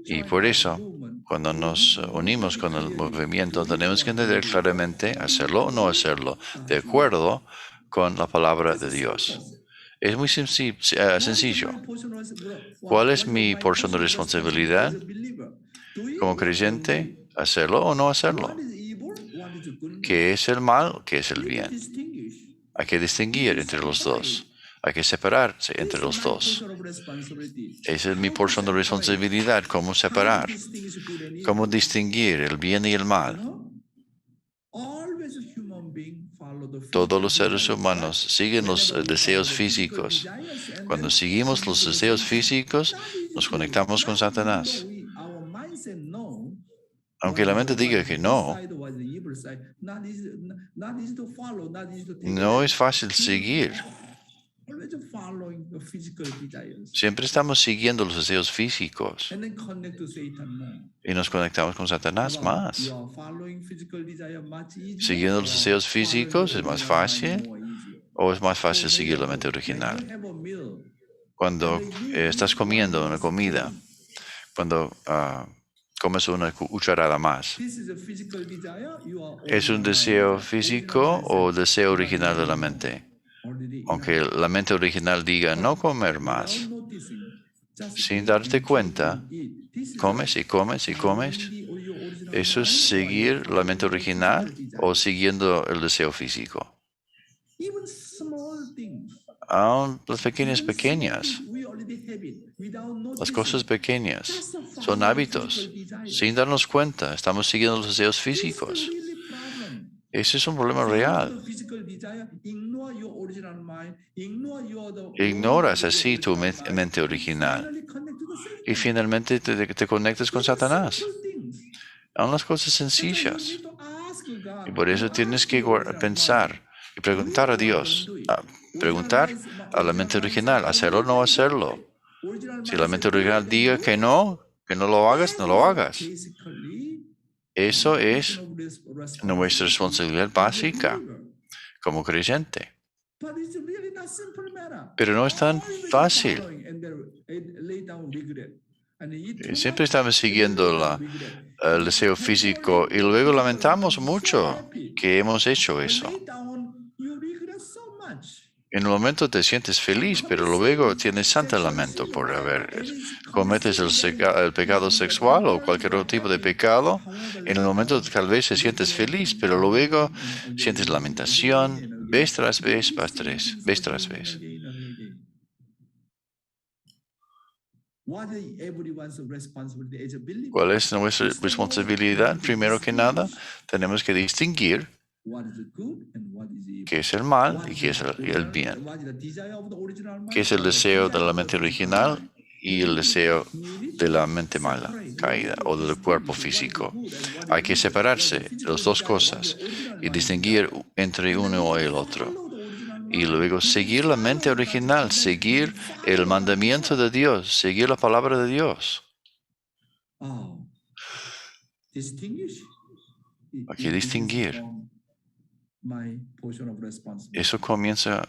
Y por eso, cuando nos unimos con el movimiento, tenemos que entender claramente hacerlo o no hacerlo, de acuerdo con la palabra de Dios. Es muy sencillo. ¿Cuál es mi porción de responsabilidad como creyente? ¿Hacerlo o no hacerlo? ¿Qué es el mal? ¿Qué es el bien? Hay que distinguir entre los dos. Hay que separarse entre los dos. Esa es mi porción de responsabilidad, cómo separar, cómo distinguir el bien y el mal. Todos los seres humanos siguen los deseos físicos. Cuando seguimos los deseos físicos, nos conectamos con Satanás. Aunque la mente diga que no, no es fácil seguir. Siempre estamos siguiendo los deseos físicos y nos conectamos con Satanás más. Siguiendo los deseos físicos es más fácil o es más fácil seguir la mente original. Cuando estás comiendo una comida, cuando comes una cucharada más, ¿es un deseo físico o deseo original de la mente? Aunque la mente original diga no comer más, sin darte cuenta, comes y comes y comes. ¿Eso es seguir la mente original o siguiendo el deseo físico? Aún las pequeñas, las cosas pequeñas, son hábitos. Sin darnos cuenta, estamos siguiendo los deseos físicos. Ese es un problema real. Ignoras así tu mente original y finalmente te conectas con Satanás. Son las cosas sencillas. Y por eso tienes que pensar y preguntar a Dios. Preguntar a la mente original, hacerlo o no hacerlo. Si la mente original diga que no lo hagas, no lo hagas. Eso es nuestra responsabilidad básica como creyente. Pero no es tan fácil. Siempre estamos siguiendo el deseo físico y luego lamentamos mucho que hemos hecho eso. En el momento te sientes feliz, pero luego tienes santo lamento por haber cometes el pecado sexual o cualquier otro tipo de pecado. En el momento tal vez te sientes feliz, pero luego sientes lamentación, vez tras vez, vez tras vez. ¿Cuál es nuestra responsabilidad? Primero que nada, tenemos que distinguir qué es el mal y qué es el bien. ¿Qué es el deseo de la mente original y el deseo de la mente mala, caída, o del cuerpo físico? Hay que separarse las dos cosas y distinguir entre uno o el otro. Y luego seguir la mente original, seguir el mandamiento de Dios, seguir la palabra de Dios. Hay que distinguir. Eso comienza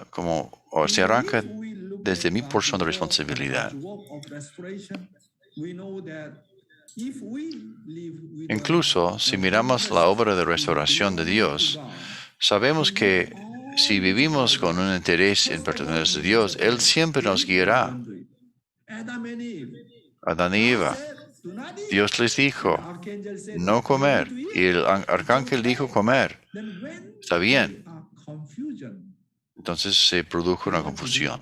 o se arranca desde mi porción de responsabilidad. Incluso si miramos la obra de restauración de Dios, sabemos que si vivimos con un interés en pertenecer a Dios, Él siempre nos guiará. Adán y Eva, Dios les dijo, no comer, y el arcángel dijo comer. Está bien. Entonces se produjo una confusión.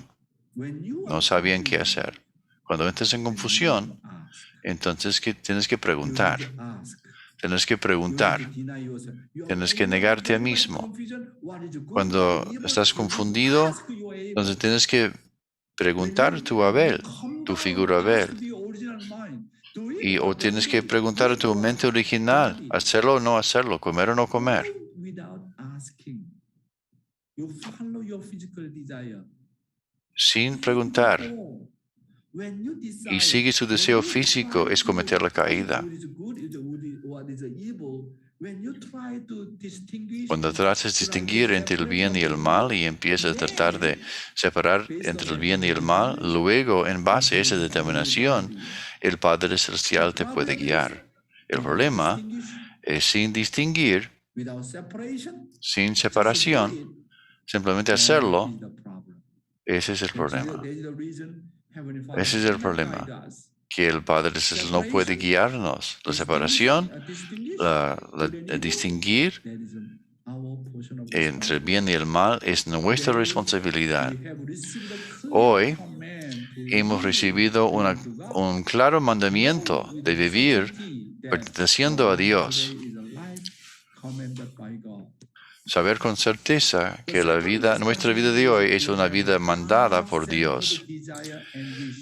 No sabían qué hacer. Cuando entras en confusión, entonces tienes que preguntar. Tienes que preguntar. Tienes que negarte a mismo. Cuando estás confundido, entonces tienes que preguntar tu Abel, tu figura Abel. O tienes que preguntar a tu mente original, hacerlo o no hacerlo, comer o no comer. Sin preguntar. Y sigue su deseo físico, es cometer la caída. Cuando tratas de distinguir entre el bien y el mal y empiezas a tratar de separar entre el bien y el mal, luego, en base a esa determinación, el Padre Celestial te puede guiar. El problema es sin distinguir, sin separación, simplemente hacerlo. Ese es el problema. Ese es el problema. Que el Padre Celestial no puede guiarnos. La separación, distinguir, entre el bien y el mal es nuestra responsabilidad. Hoy hemos recibido un claro mandamiento de vivir perteneciendo a Dios. Saber con certeza que nuestra vida de hoy es una vida mandada por Dios.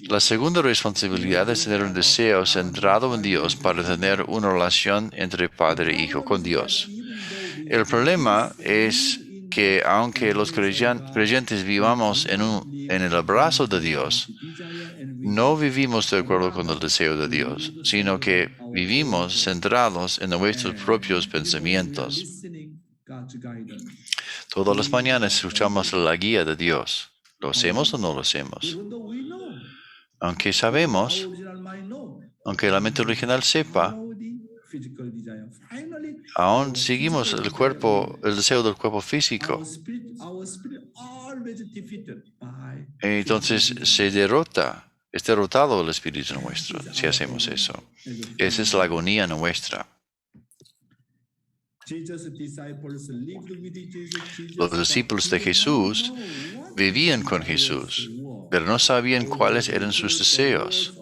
La segunda responsabilidad es tener un deseo centrado en Dios para tener una relación entre padre e hijo con Dios. El problema es que aunque los creyentes vivamos en el abrazo de Dios, no vivimos de acuerdo con el deseo de Dios, sino que vivimos centrados en nuestros propios pensamientos. Todas las mañanas escuchamos la guía de Dios. ¿Lo hacemos o no lo hacemos? Aunque sabemos, aunque la mente original sepa, aún seguimos el deseo del cuerpo físico. Entonces es derrotado el espíritu nuestro si hacemos eso. Esa es la agonía nuestra. Los discípulos de Jesús vivían con Jesús, pero no sabían cuáles eran sus deseos.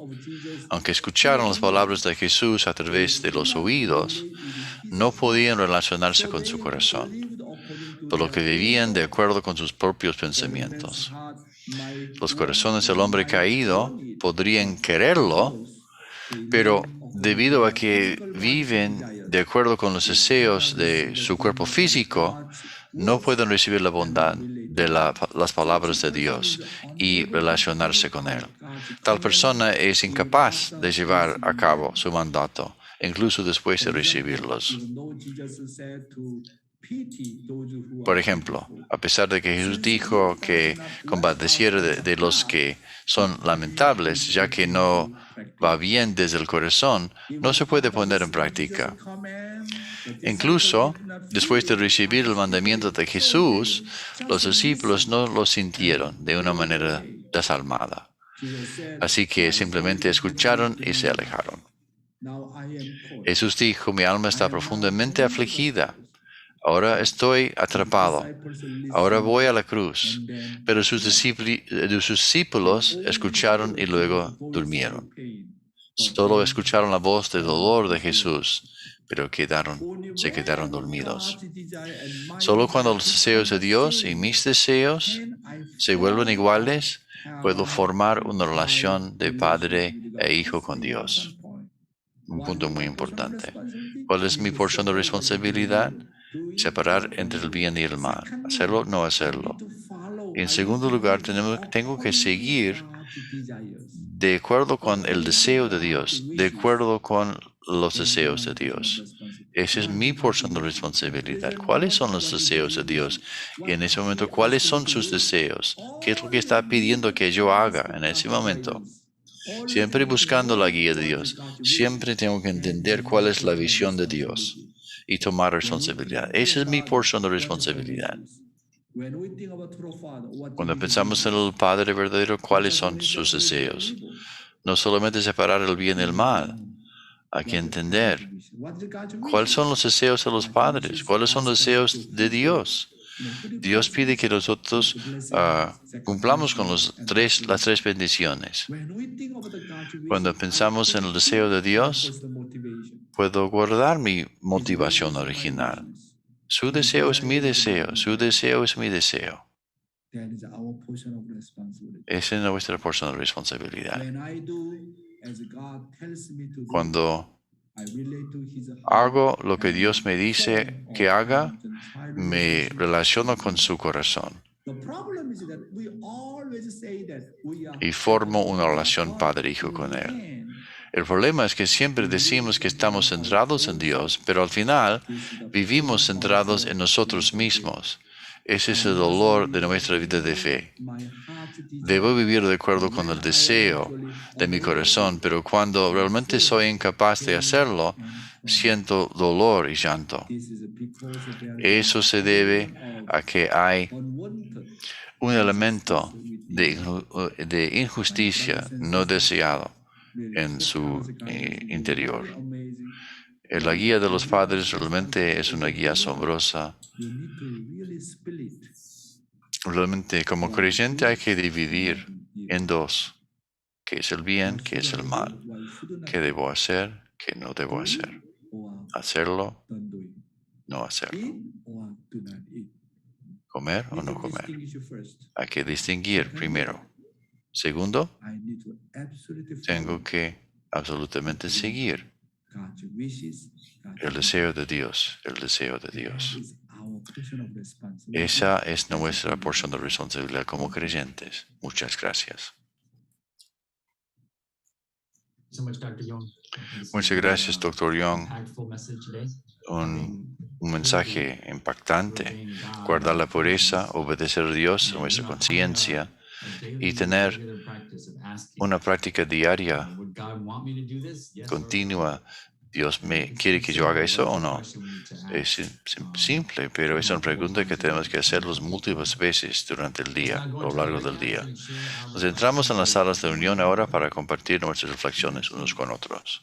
Aunque escucharon las palabras de Jesús a través de los oídos, no podían relacionarse con su corazón, por lo que vivían de acuerdo con sus propios pensamientos. Los corazones del hombre caído podrían quererlo, pero debido a que viven de acuerdo con los deseos de su cuerpo físico, no pueden recibir la bondad de las palabras de Dios y relacionarse con Él. Tal persona es incapaz de llevar a cabo su mandato, incluso después de recibirlos. Por ejemplo, a pesar de que Jesús dijo que compadeciera de los que son lamentables, ya que no va bien desde el corazón, no se puede poner en práctica. Incluso después de recibir el mandamiento de Jesús, los discípulos no lo sintieron de una manera desalmada. Así que simplemente escucharon y se alejaron. Jesús dijo: mi alma está profundamente afligida. Ahora estoy atrapado. Ahora voy a la cruz. Pero sus discípulos escucharon y luego durmieron. Solo escucharon la voz de dolor de Jesús, pero se quedaron dormidos. Solo cuando los deseos de Dios y mis deseos se vuelven iguales, puedo formar una relación de padre e hijo con Dios. Un punto muy importante. ¿Cuál es mi porción de responsabilidad? Separar entre el bien y el mal. Hacerlo o no hacerlo. En segundo lugar, tengo que seguir de acuerdo con el deseo de Dios, de acuerdo con los deseos de Dios. Esa es mi porción de responsabilidad. ¿Cuáles son los deseos de Dios? Y en ese momento, ¿cuáles son sus deseos? ¿Qué es lo que está pidiendo que yo haga en ese momento? Siempre buscando la guía de Dios. Siempre tengo que entender cuál es la visión de Dios y tomar responsabilidad. Esa es mi porción de responsabilidad. Cuando pensamos en el Padre verdadero, ¿cuáles son sus deseos? No solamente separar el bien y el mal. Hay que entender cuáles son los deseos de los padres, cuáles son los deseos de Dios. Dios pide que nosotros cumplamos con las tres bendiciones. Cuando pensamos en el deseo de Dios, puedo guardar mi motivación original. Su deseo es mi deseo, su deseo es mi deseo. Esa es nuestra porción de responsabilidad. Cuando hago lo que Dios me dice que haga, me relaciono con su corazón y formo una relación padre-hijo con Él. El problema es que siempre decimos que estamos centrados en Dios, pero al final vivimos centrados en nosotros mismos. Ese es el dolor de nuestra vida de fe. Debo vivir de acuerdo con el deseo de mi corazón, pero cuando realmente soy incapaz de hacerlo, siento dolor y llanto. Eso se debe a que hay un elemento de injusticia no deseado en su interior. La guía de los padres realmente es una guía asombrosa. You need to really split Realmente, como creyente, hay que dividir evil. en dos: qué es el bien, What qué es should el I mal, do? What should not qué debo hacer, qué no debo do? hacer, Or hacerlo, don't do it. no hacerlo, Eat or do not eat. comer o Need no to comer. distinguish first. Hay que distinguir primero. Segundo, I need to absolutely tengo follow que absolutamente seguir God's wishes. God's el deseo de Dios, el deseo de That Dios. is our portion of responsibility. Esa es nuestra porción de responsabilidad como creyentes. Muchas gracias. So much, Dr. Young. This Muchas is a, gracias, Dr. Young. impactful message today. Un mensaje impactante. Guardar la pureza, obedecer a Dios, a nuestra conciencia y tener una práctica diaria continua. ¿Dios me quiere que yo haga eso o no? Es simple, pero es una pregunta que tenemos que hacerlos múltiples veces durante el día, a lo largo del día. Nos entramos en las salas de reunión ahora para compartir nuestras reflexiones unos con otros.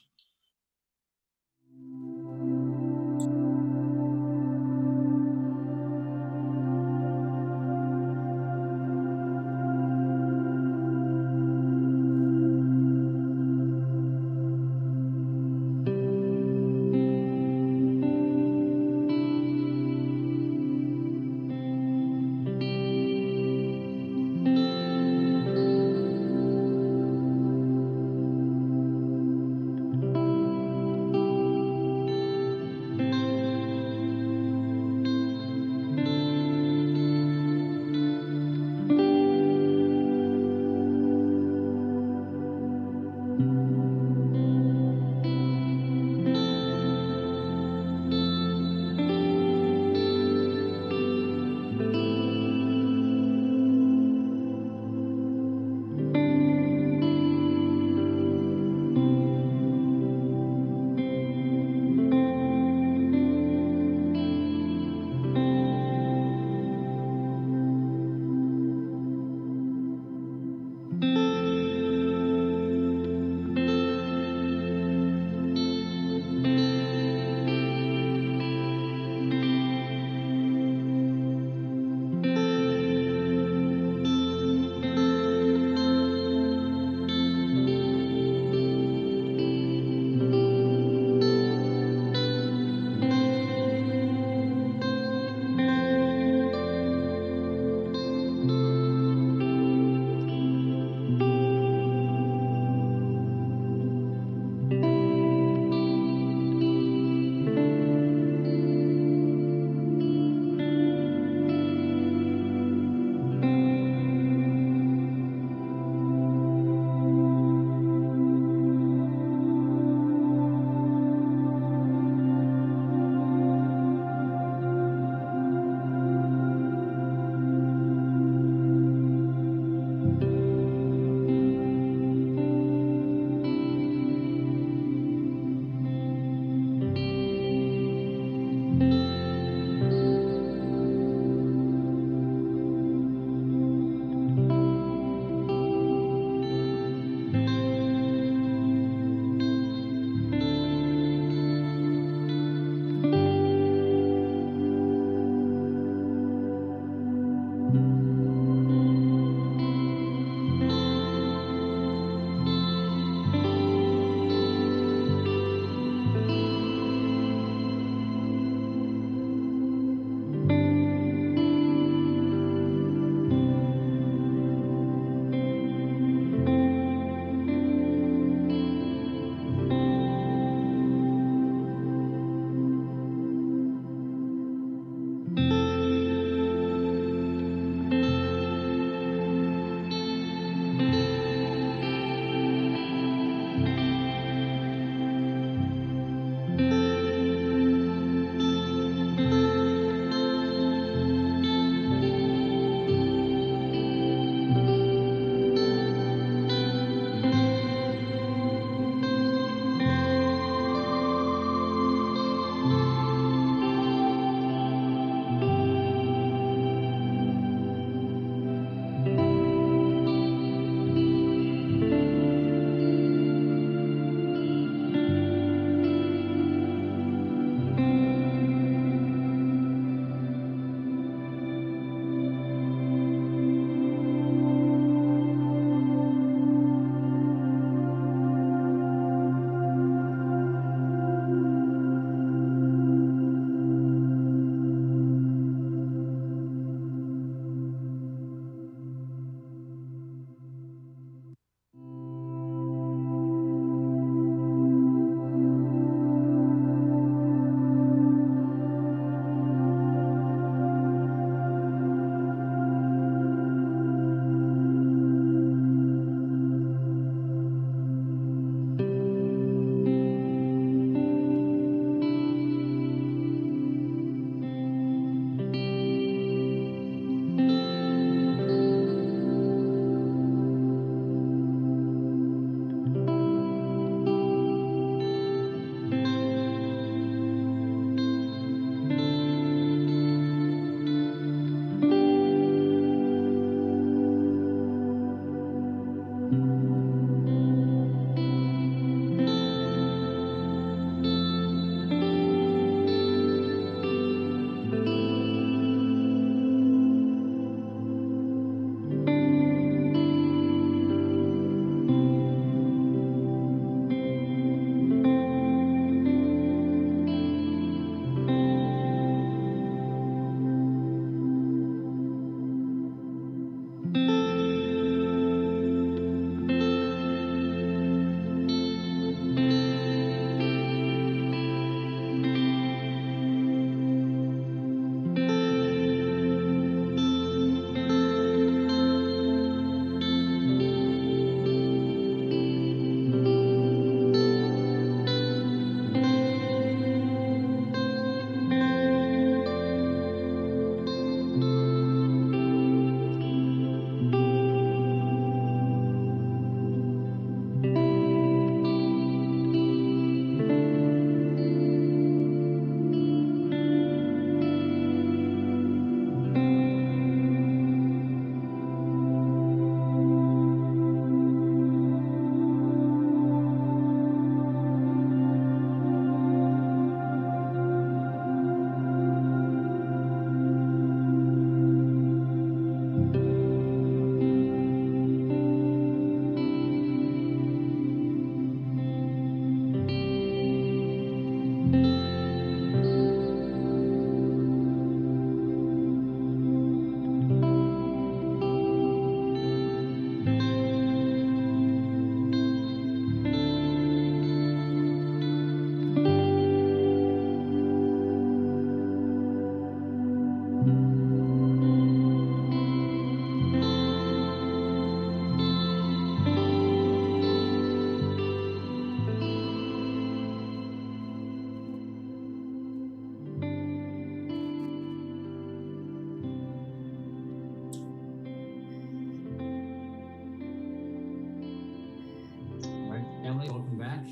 back.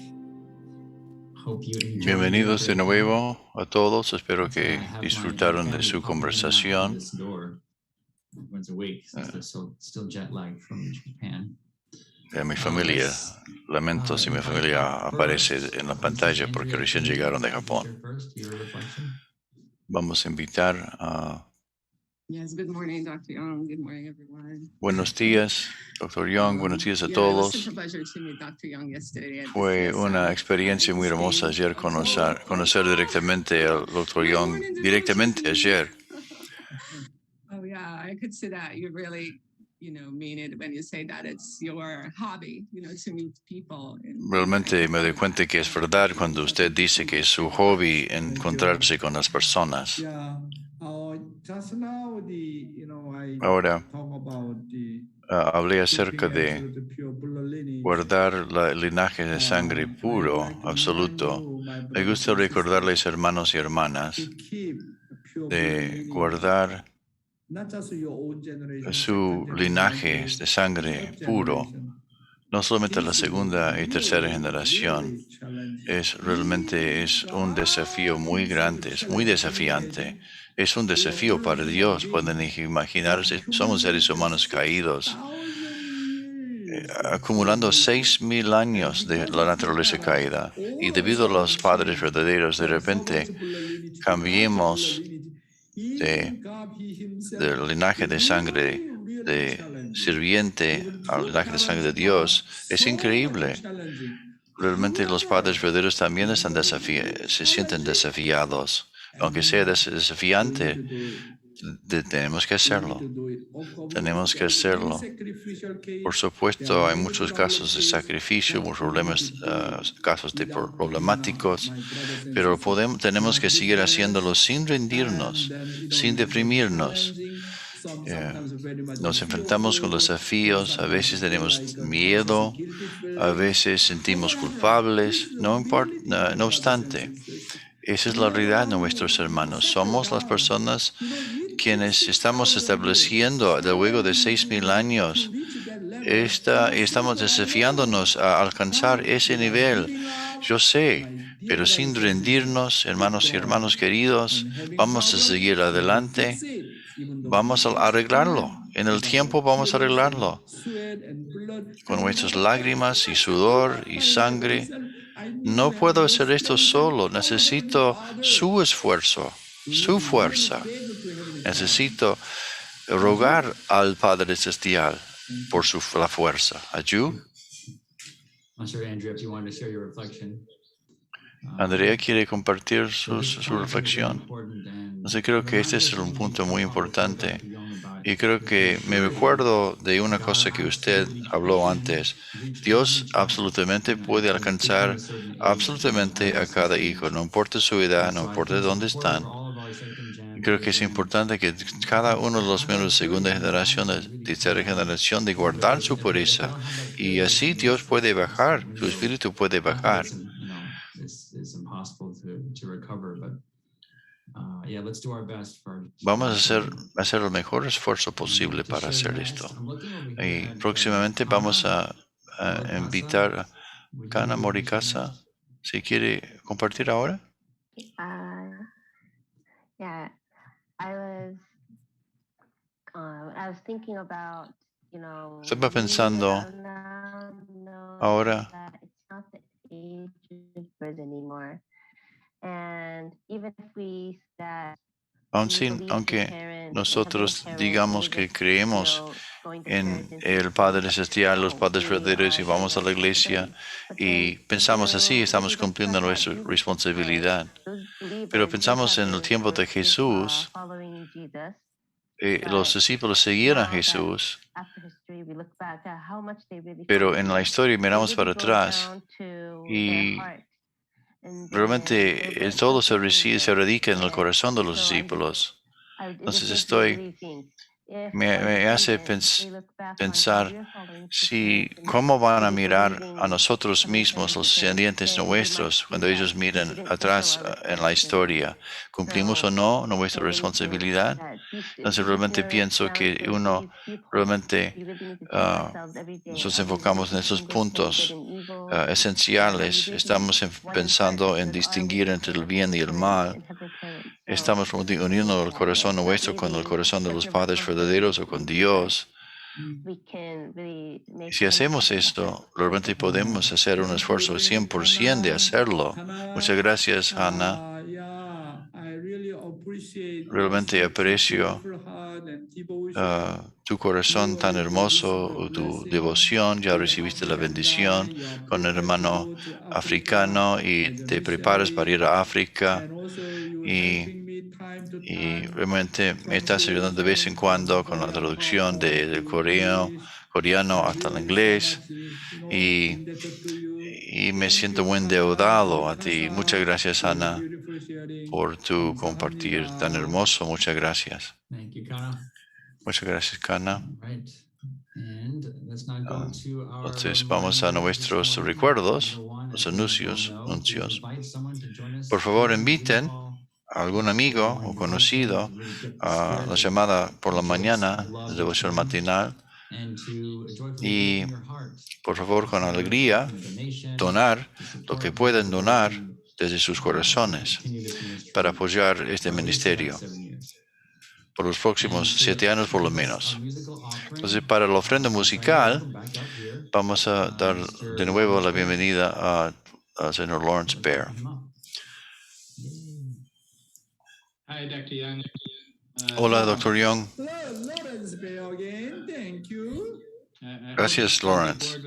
Hope you enjoyed Bienvenidos de your- nuevo a todos. Espero I que have my disfrutaron de family su popping in and out conversación. this door. Everyone's awake since they're still jet lagged from Japan. Mi familia, lamento si mi familia aparece en la pantalla porque recién llegaron de Japón. Vamos a invitar a... Yes, good morning, Dr. Young. Good morning, everyone. Buenos días, Dr. Young. Buenos días a todos. Fue una experiencia muy hermosa ayer conocer directamente al Dr. Young, directamente ayer. Oh yeah, I could see that. You really, mean it when you say that it's your hobby, to meet people. Realmente me doy cuenta que es verdad cuando usted dice que es su hobby encontrarse con las personas. Yeah. Just now, I Ahora talk about the hablé acerca keeping de absolute pure blood lineage. guardar el linaje de sangre puro, absoluto. Me gusta recordarles, hermanos y hermanas, to keep pure blood de lineage, guardar not just your own generation, su second linaje generation, de sangre third puro, generation. no solamente la This is segunda y tercera really, generación. really challenging. Realmente es un desafío muy grande, es muy desafiante. Es un desafío para Dios. Pueden imaginarse, somos seres humanos caídos, acumulando 6,000 años de la naturaleza caída. Y debido a los padres verdaderos, de repente cambiemos del linaje de sangre de sirviente al linaje de sangre de Dios. Es increíble. Realmente los padres verdaderos también se sienten desafiados. Aunque sea desafiante, tenemos que hacerlo. Tenemos que hacerlo. Por supuesto, hay muchos casos de sacrificio, problemas, casos de problemáticos, pero tenemos que seguir haciéndolo sin rendirnos, sin deprimirnos. Nos enfrentamos con los desafíos, a veces tenemos miedo, a veces sentimos culpables, no obstante. Esa es la realidad de nuestros hermanos. Somos las personas quienes estamos estableciendo luego de 6,000 años y estamos desafiándonos a alcanzar ese nivel. Yo sé, pero sin rendirnos, hermanos y hermanos queridos, vamos a seguir adelante. Vamos a arreglarlo. En el tiempo vamos a arreglarlo. Con nuestras lágrimas y sudor y sangre. No puedo hacer esto solo. Necesito su esfuerzo, su fuerza. Necesito rogar al Padre Celestial por la fuerza. ¿Ayú? Andrea quiere compartir su reflexión. Entonces creo que este es un punto muy importante. Y creo que me recuerdo de una cosa que usted habló antes. Dios absolutamente puede alcanzar absolutamente a cada hijo, no importa su edad, no importa dónde están. Y creo que es importante que cada uno de los miembros de segunda generación, de tercera generación, de guardar su pureza. Y así Dios puede bajar, su espíritu puede bajar. Vamos a hacer el mejor esfuerzo posible para hacer esto. Y próximamente vamos a invitar a Kana Morikasa, si quiere compartir ahora. Yeah, I was thinking about, Estaba pensando ahora. Aunque nosotros digamos que creemos en el Padre Celestial, los padres verdaderos y vamos a la iglesia y pensamos así, estamos cumpliendo nuestra responsabilidad. Pero pensamos en el tiempo de Jesús, los discípulos seguían a Jesús, pero en la historia miramos para atrás y realmente todo se radica en el corazón de los discípulos. Entonces estoy me hace pensar cómo van a mirar a nosotros mismos, los descendientes nuestros, cuando ellos miren atrás en la historia. ¿Cumplimos o no nuestra responsabilidad? Entonces realmente pienso que uno realmente nos enfocamos en esos puntos esenciales. Estamos pensando en distinguir entre el bien y el mal. Estamos uniendo el corazón nuestro con el corazón de los padres verdaderos o con Dios. Y si hacemos esto, realmente podemos hacer un esfuerzo 100% de hacerlo. Muchas gracias, Hannah. Realmente aprecio tu corazón tan hermoso, tu devoción. Ya recibiste la bendición con un hermano africano y te preparas para ir a África. Y realmente me estás ayudando de vez en cuando con la traducción del coreano hasta el inglés. Y me siento muy endeudado a ti. Muchas gracias, Ana, por tu compartir tan hermoso. Muchas gracias. Thank you, Kana. Muchas gracias, Kana. Right. And let's now go to our Entonces vamos a nuestros recuerdos, los anuncios. Por favor, inviten a algún amigo o conocido a la llamada por la mañana de devoción matinal y, por favor, con alegría, donar lo que pueden donar desde sus corazones para apoyar este ministerio por los próximos 7 años por lo menos. Entonces, para la ofrenda musical, vamos a dar de nuevo la bienvenida al señor Lawrence Bear. Hi, Dr. Young. Hola, Dr. Young. Lawrence Bear again. Thank you. Gracias, Lawrence.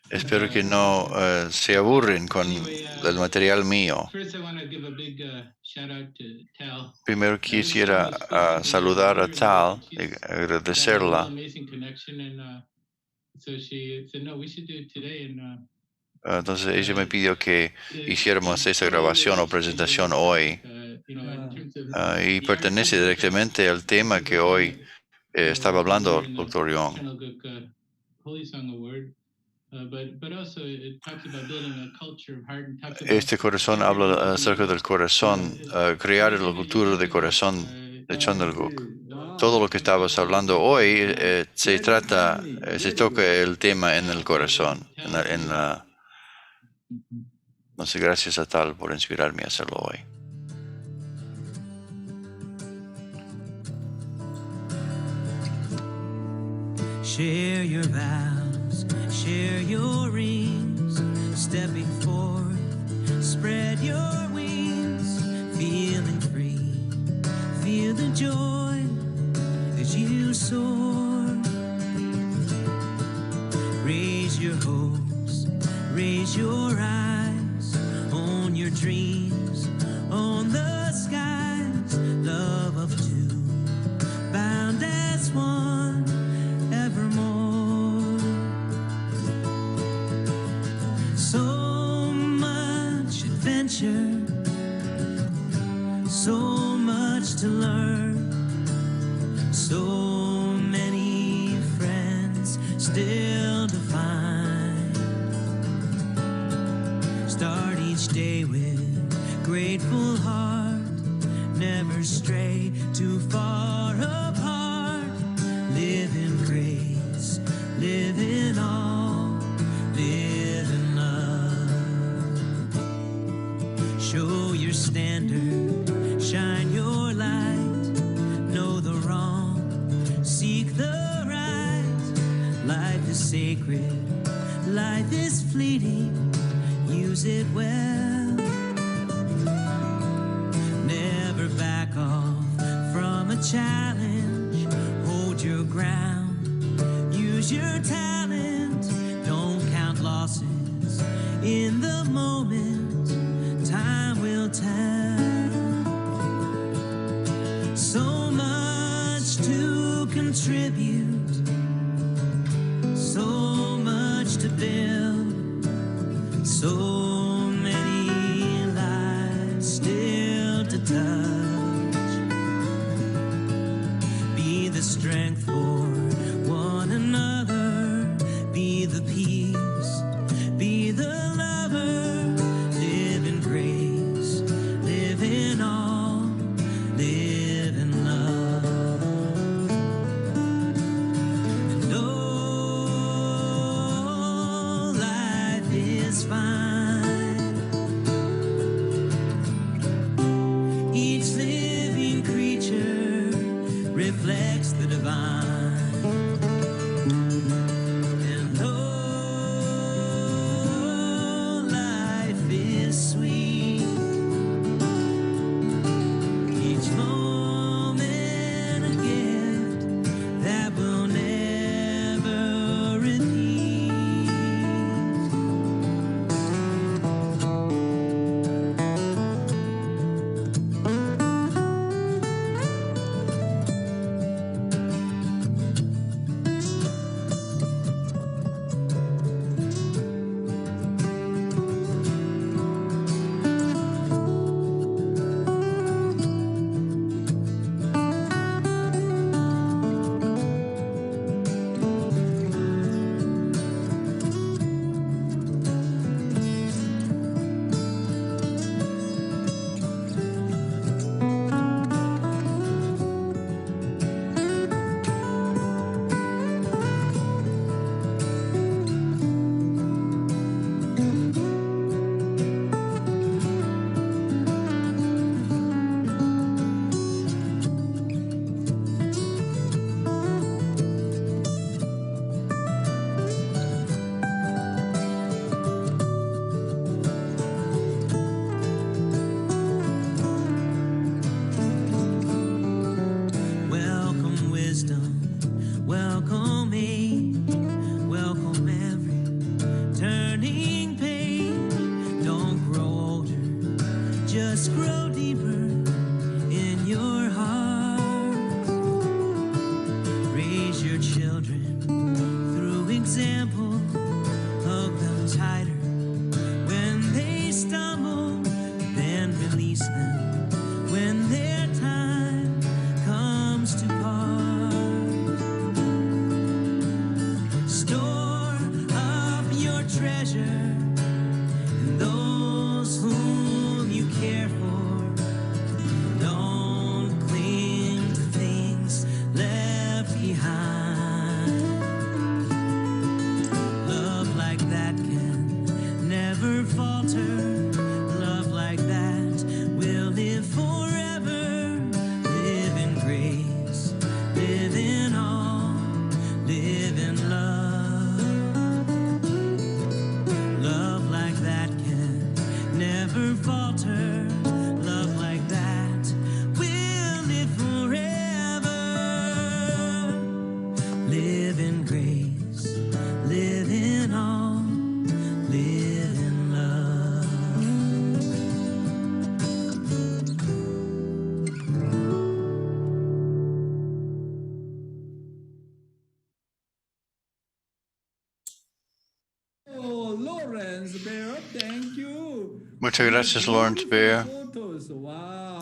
Espero que no se aburren con el material mío. Primero quisiera saludar a Tal y agradecerla. Entonces ella me pidió que hiciéramos esta grabación o presentación hoy y pertenece directamente al tema que hoy estaba hablando el Dr. Young. Este corazón habla acerca del corazón, crear la cultura de corazón de Chandraguk. Todo lo que estabas hablando hoy se toca el tema en el corazón. Entonces, gracias a Tal por inspirarme a hacerlo hoy. Share your vows, share your rings, stepping forth, spread your wings, feeling free, feel the joy as you soar. Raise your hopes, raise your eyes, own your dreams, own the skies, love of two, bound as one. Evermore. So much adventure, so much to learn, so many friends still to find. Start each day with grateful heart, never stray too far apart. Live in grace, live in awe, live in love. Show your standard, shine your light, know the wrong, seek the right. Life is sacred, life is fleeting, use it well. Never back off from a challenge, hold your ground, use your talent, don't count losses in the moment, time will tell. So much to contribute, so much to build, so many lives still to touch. Be the strength satisfied. Each living creature reflects the divine. And though life is sweet, each moment a gift that will never repeat. Welcome wisdom, welcome age, welcome every turning page. Don't grow older, just grow deeper in your heart. Raise your children through example, hug them tighter when they stumble, then release them when their time comes to part. Store up your treasure in those whom you care for. Don't cling to things left behind. Love like that can never falter. Love like that will live forever. Live in grace, live in awe, live in love. Love like that can never falter. Love like that will live forever. Live in grace, live in awe, live in love. Oh, Lawrence Bear, thank you. Muchas gracias, Lawrence Bear. Photos, wow.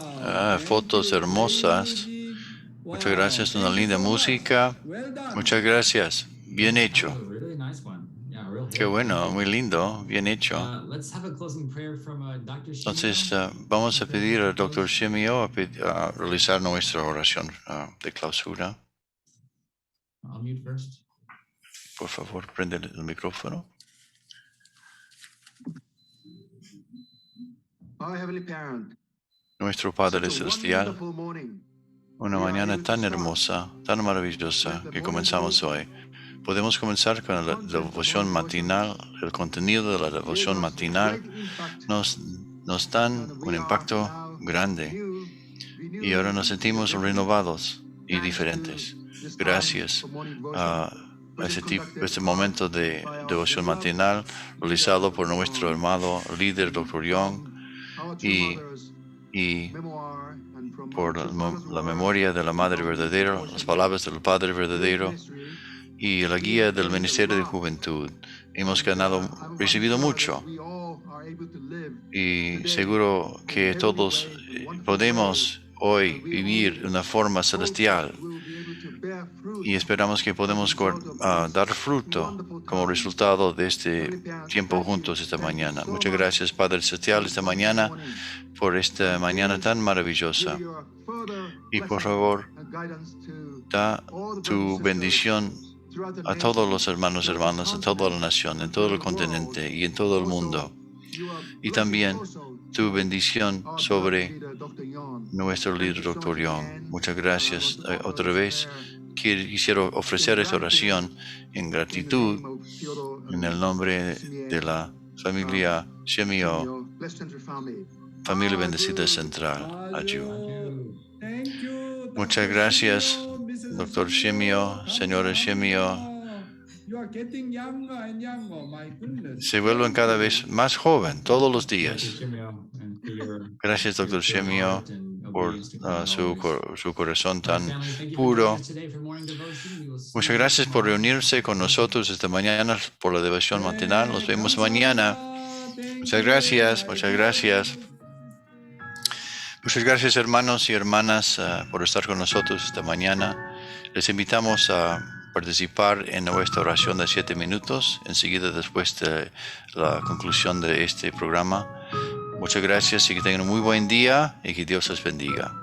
Thank Fotos you. hermosas. Music. Muchas Wow, gracias, una thank you linda so much. música. Well done. Muchas gracias. Bien That hecho. was a really nice one. Yeah, real hit. Qué bueno, muy lindo, bien hecho. Let's have a closing prayer from Dr. Entonces, Shimio. vamos a Before pedir we al Dr. close. Shimio a realizar nuestra oración de clausura. I'll mute first. Por favor, prende el micrófono. Our Heavenly Parent, Nuestro Padre such a Celestial, wonderful morning. una mañana tan hermosa, tan maravillosa que comenzamos hoy. Podemos comenzar con la devoción matinal. El contenido de la devoción matinal nos dan un impacto grande y ahora nos sentimos renovados y diferentes. Gracias a este momento de devoción matinal realizado por nuestro hermano líder, Dr. Young, y por la memoria de la Madre Verdadera, las palabras del Padre Verdadero y la guía del Ministerio de Juventud. Hemos recibido mucho y seguro que todos podemos hoy vivir de una forma celestial y esperamos que podamos dar fruto como resultado de este tiempo juntos esta mañana. Muchas gracias, Padre Celestial, esta mañana, por esta mañana tan maravillosa. Y por favor, da tu bendición a todos los hermanos y hermanas, en toda la nación, en todo el continente y en todo el mundo. Y también tu bendición sobre nuestro líder, Dr. Young. Muchas gracias. Otra vez quisiera ofrecer esta oración en gratitud en el nombre de la familia Shemio, familia bendecida central. Ayú. Muchas gracias, Dr. Shemio, señora Shemio. Se vuelven cada vez más joven todos los días. Gracias, Dr. Shemio, por su corazón tan puro. Muchas gracias por reunirse con nosotros esta mañana por la devoción matinal. Nos vemos mañana. Muchas gracias, muchas gracias. Muchas gracias, hermanos y hermanas, por estar con nosotros esta mañana. Les invitamos a participar en nuestra oración de 7 minutos, enseguida después de la conclusión de este programa. Muchas gracias y que tengan un muy buen día y que Dios les bendiga.